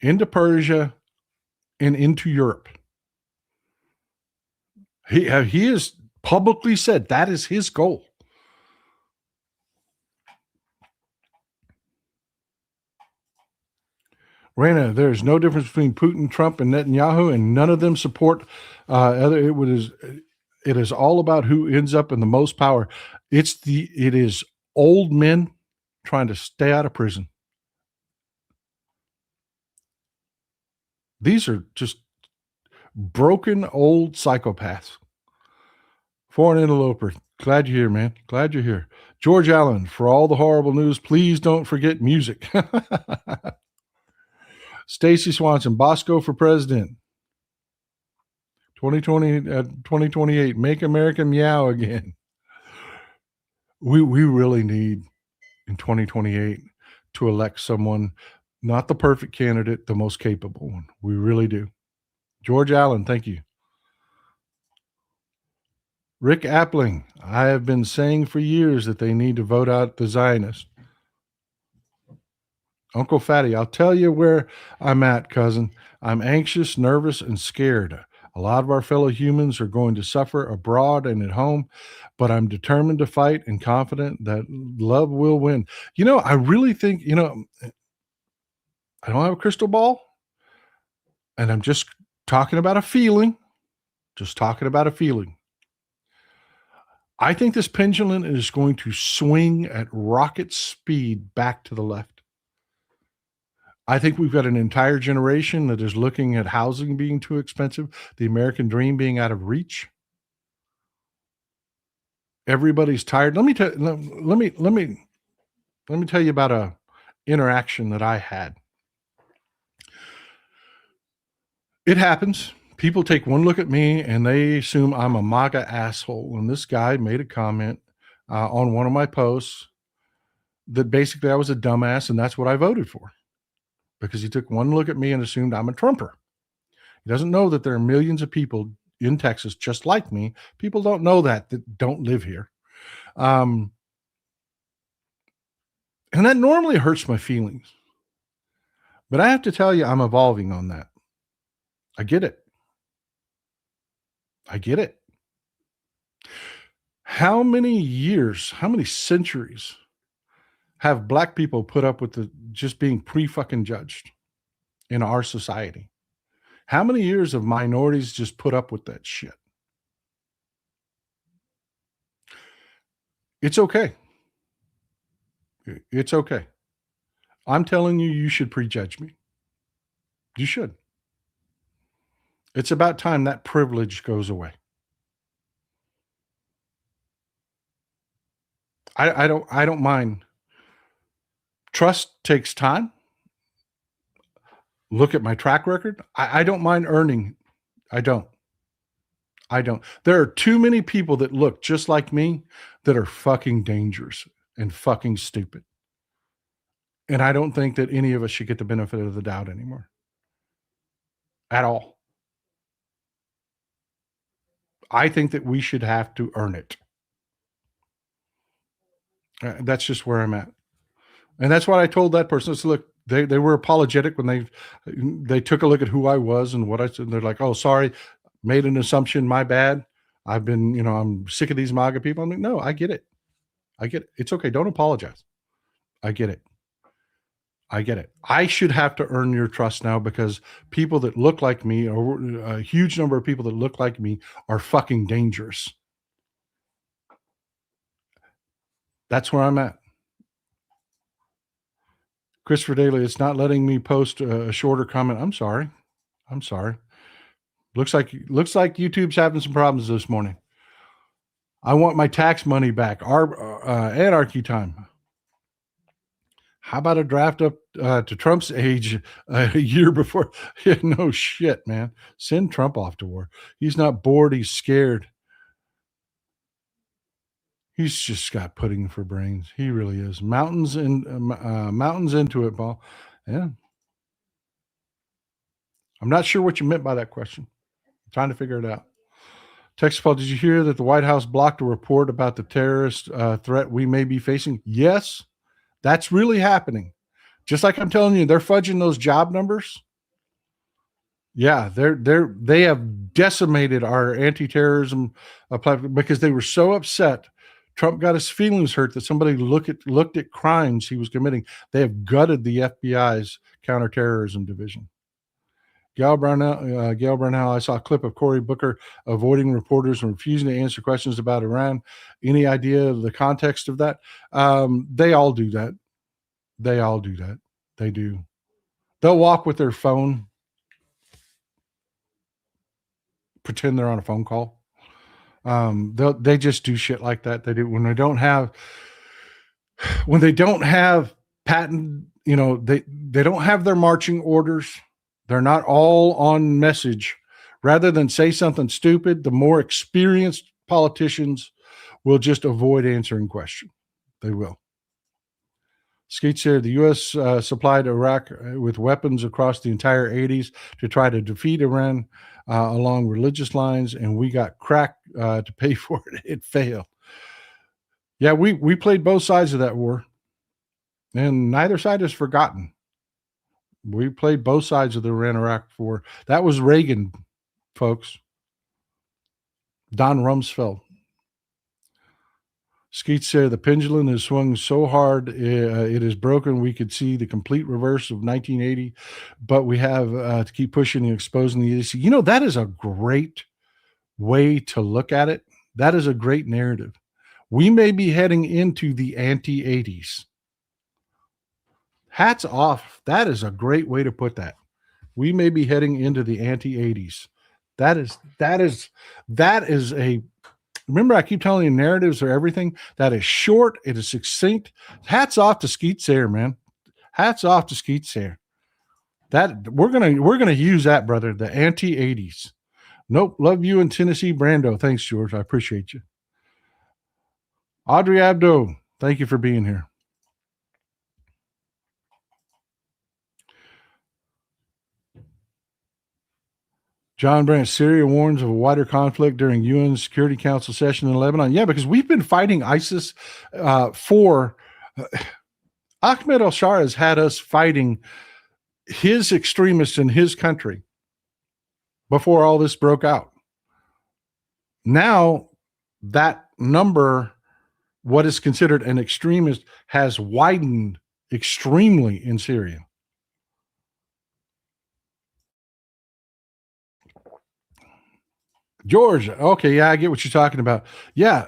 into Persia, and into Europe. He has publicly said that is his goal. Raina, there is no difference between Putin, Trump, and Netanyahu, and none of them support it is all about who ends up in the most power. It is old men trying to stay out of prison. These are just broken old psychopaths. Foreign interloper. Glad you're here, man. Glad you're here. George Allen, for all the horrible news, please don't forget music. Stacy Swanson, Bosco for president. 2028, make America meow again. We really need in 2028 to elect someone, not the perfect candidate, the most capable one. We really do. George Allen, thank you. Rick Appling, I have been saying for years that they need to vote out the Zionists. Uncle Fatty, I'll tell you where I'm at, cousin. I'm anxious, nervous, and scared. A lot of our fellow humans are going to suffer abroad and at home, but I'm determined to fight and confident that love will win. I really think, I don't have a crystal ball, and I'm just talking about a feeling. I think this pendulum is going to swing at rocket speed back to the left. I think we've got an entire generation that is looking at housing being too expensive, the American dream being out of reach. Everybody's tired. Let me tell you about a interaction that I had. It happens. People take one look at me and they assume I'm a MAGA asshole. And this guy made a comment on one of my posts that basically I was a dumbass, and that's what I voted for. Because he took one look at me and assumed I'm a Trumper. He doesn't know that there are millions of people in Texas just like me. People don't know that don't live here. And that normally hurts my feelings. But I have to tell you, I'm evolving on that. I get it. I get it. How many years, how many centuries have black people put up with the just being pre-fucking judged in our society? How many years have minorities just put up with that shit? It's okay. It's okay. I'm telling you, you should prejudge me. You should. It's about time that privilege goes away. I don't mind. Trust takes time. Look at my track record. I don't mind earning. I don't. There are too many people that look just like me that are fucking dangerous and fucking stupid. And I don't think that any of us should get the benefit of the doubt anymore. At all. I think that we should have to earn it. That's just where I'm at. And that's what I told that person. So look, they were apologetic when they took a look at who I was and what I said. They're like, oh, sorry, made an assumption, my bad. I'm sick of these MAGA people. I'm like, no, I get it. It's okay. Don't apologize. I get it. I should have to earn your trust now because people that look like me, or a huge number of people that look like me, are fucking dangerous. That's where I'm at. Christopher Daly, it's not letting me post a shorter comment. I'm sorry. Looks like YouTube's having some problems this morning. I want my tax money back. Our anarchy time. How about a draft up to Trump's age a year before? Yeah, no shit, man. Send Trump off to war. He's not bored. He's scared. He's just got pudding for brains. He really is. Mountains into it, Paul. Yeah. I'm not sure what you meant by that question. I'm trying to figure it out. Text Paul, did you hear that the White House blocked a report about the terrorist threat we may be facing? Yes, that's really happening. Just like I'm telling you, they're fudging those job numbers. Yeah, they have decimated our anti-terrorism platform because they were so upset. Trump got his feelings hurt that somebody looked at crimes he was committing. They have gutted the FBI's counterterrorism division. Gail Brownell, I saw a clip of Cory Booker avoiding reporters and refusing to answer questions about Iran. Any idea of the context of that? They all do that. They do. They'll walk with their phone, pretend they're on a phone call. They just do shit like that. They do when they don't have patent, they don't have their marching orders. They're not all on message. Rather than say something stupid, the more experienced politicians will just avoid answering questions. They will. Skeet said the U.S. Supplied Iraq with weapons across the entire 80s to try to defeat Iran along religious lines, and we got cracked to pay for it. It failed. Yeah, we played both sides of that war, and neither side is forgotten. We played both sides of the Iran-Iraq war. That was Reagan, folks. Don Rumsfeld. Skeet said the pendulum has swung so hard it is broken. We could see the complete reverse of 1980, but we have to keep pushing and exposing the issue. That is a great way to look at it. That is a great narrative. We may be heading into the anti-80s. Hats off. That is a great way to put that. We may be heading into the anti-80s. That is a, remember I keep telling you narratives are everything. That is short. It is succinct. Hats off to Skeet Sayer, man. Hats off to Skeet Sayer. That we're gonna use that, brother. The anti-80s. Nope. Love you in Tennessee, Brando. Thanks, George. I appreciate you. Audrey Abdo, thank you for being here. John Brandt, Syria warns of a wider conflict during UN Security Council session in Lebanon. Yeah, because we've been fighting ISIS for Ahmed al-Shara has had us fighting his extremists in his country before all this broke out. Now that number, what is considered an extremist, has widened extremely in Syria. Georgia. Okay, yeah, I get what you're talking about. Yeah,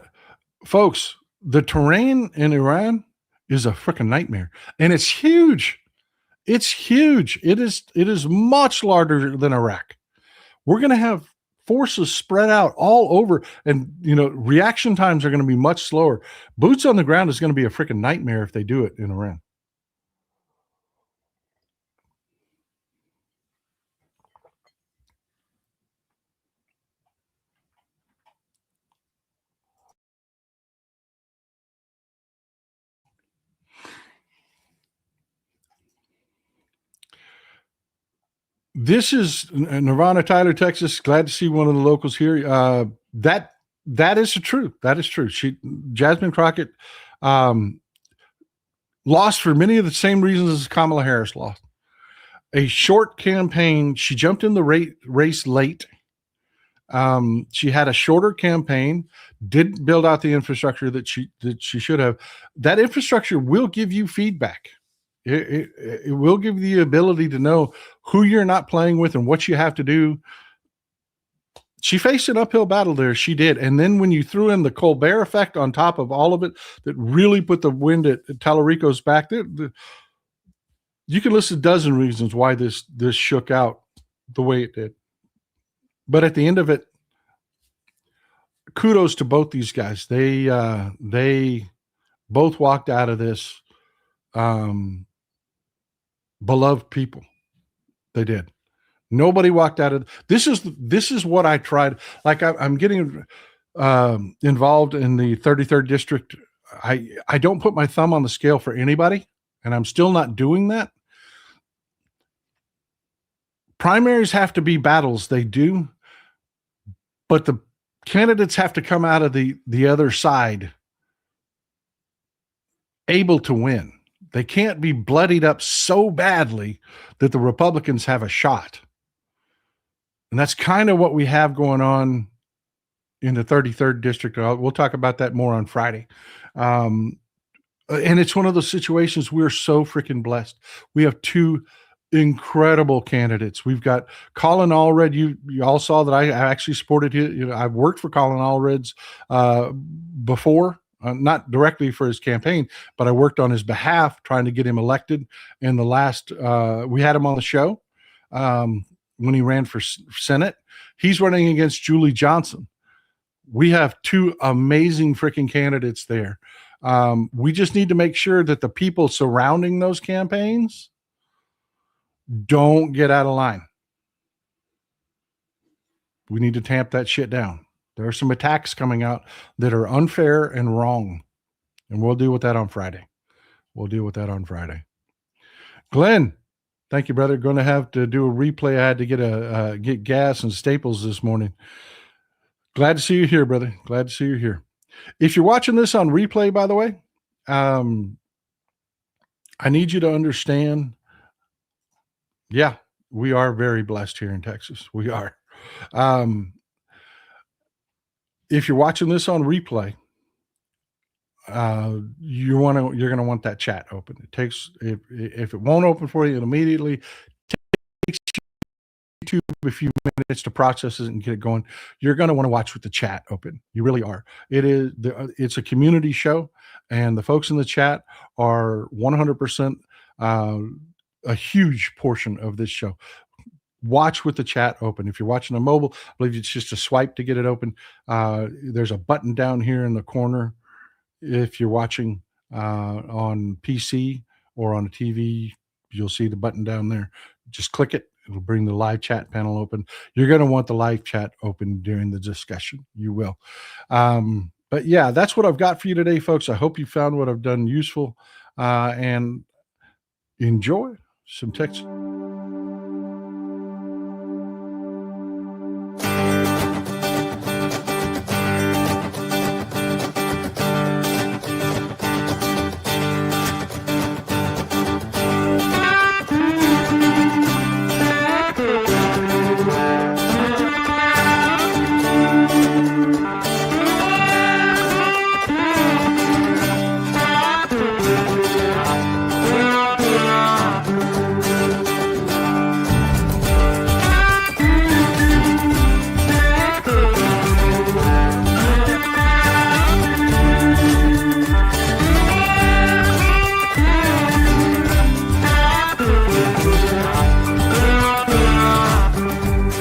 folks, the terrain in Iran is a freaking nightmare, and it's huge. It's huge. It is much larger than Iraq. We're going to have forces spread out all over, and reaction times are going to be much slower. Boots on the ground is going to be a freaking nightmare if they do it in Iran. This is Nirvana, Tyler, Texas. Glad to see one of the locals here. That is the truth. That is true. Jasmine Crockett lost for many of the same reasons as Kamala Harris lost. A short campaign. She jumped in the race late. She had a shorter campaign, didn't build out the infrastructure that she should have. That infrastructure will give you feedback. It will give you the ability to know who you're not playing with and what you have to do. She faced an uphill battle there. She did. And then when you threw in the Colbert effect on top of all of it, that really put the wind at Tallarico's back, you can list a dozen reasons why this shook out the way it did. But at the end of it, kudos to both these guys. They both walked out of this beloved people. They did. Nobody walked out of this is what I tried. Like I'm getting involved in the 33rd district. I don't put my thumb on the scale for anybody, and I'm still not doing that. Primaries have to be battles. They do. But the candidates have to come out of the other side able to win. They can't be bloodied up so badly that the Republicans have a shot. And that's kind of what we have going on in the 33rd district. We'll talk about that more on Friday. And it's one of those situations we're so freaking blessed. We have two incredible candidates. We've got Colin Allred. You all saw that I actually supported him. I've worked for Colin Allred's before. Not directly for his campaign, but I worked on his behalf trying to get him elected. In the last, we had him on the show when he ran for Senate. He's running against Julie Johnson. We have two amazing freaking candidates there. We just need to make sure that the people surrounding those campaigns don't get out of line. We need to tamp that shit down. There are some attacks coming out that are unfair and wrong. And we'll deal with that on Friday. Glenn, thank you, brother. Going to have to do a replay. I had to get gas and Staples this morning. Glad to see you here, brother. Glad to see you here. If you're watching this on replay, by the way, I need you to understand, yeah, we are very blessed here in Texas. We are. If you're watching this on replay, you're going to want that chat open. It takes, if it won't open for you, it immediately takes you a few minutes to process it and get it going. You're going to want to watch with the chat open. You really are. It's a community show, and the folks in the chat are 100% a huge portion of this show. Watch with the chat open. If you're watching on mobile, I believe it's just a swipe to get it open. There's a button down here in the corner. If you're watching on PC or on a TV, you'll see the button down there. Just click it. It'll bring the live chat panel open. You're going to want the live chat open during the discussion. You will. But yeah, that's what I've got for you today, folks. I hope you found what I've done useful and enjoy some text.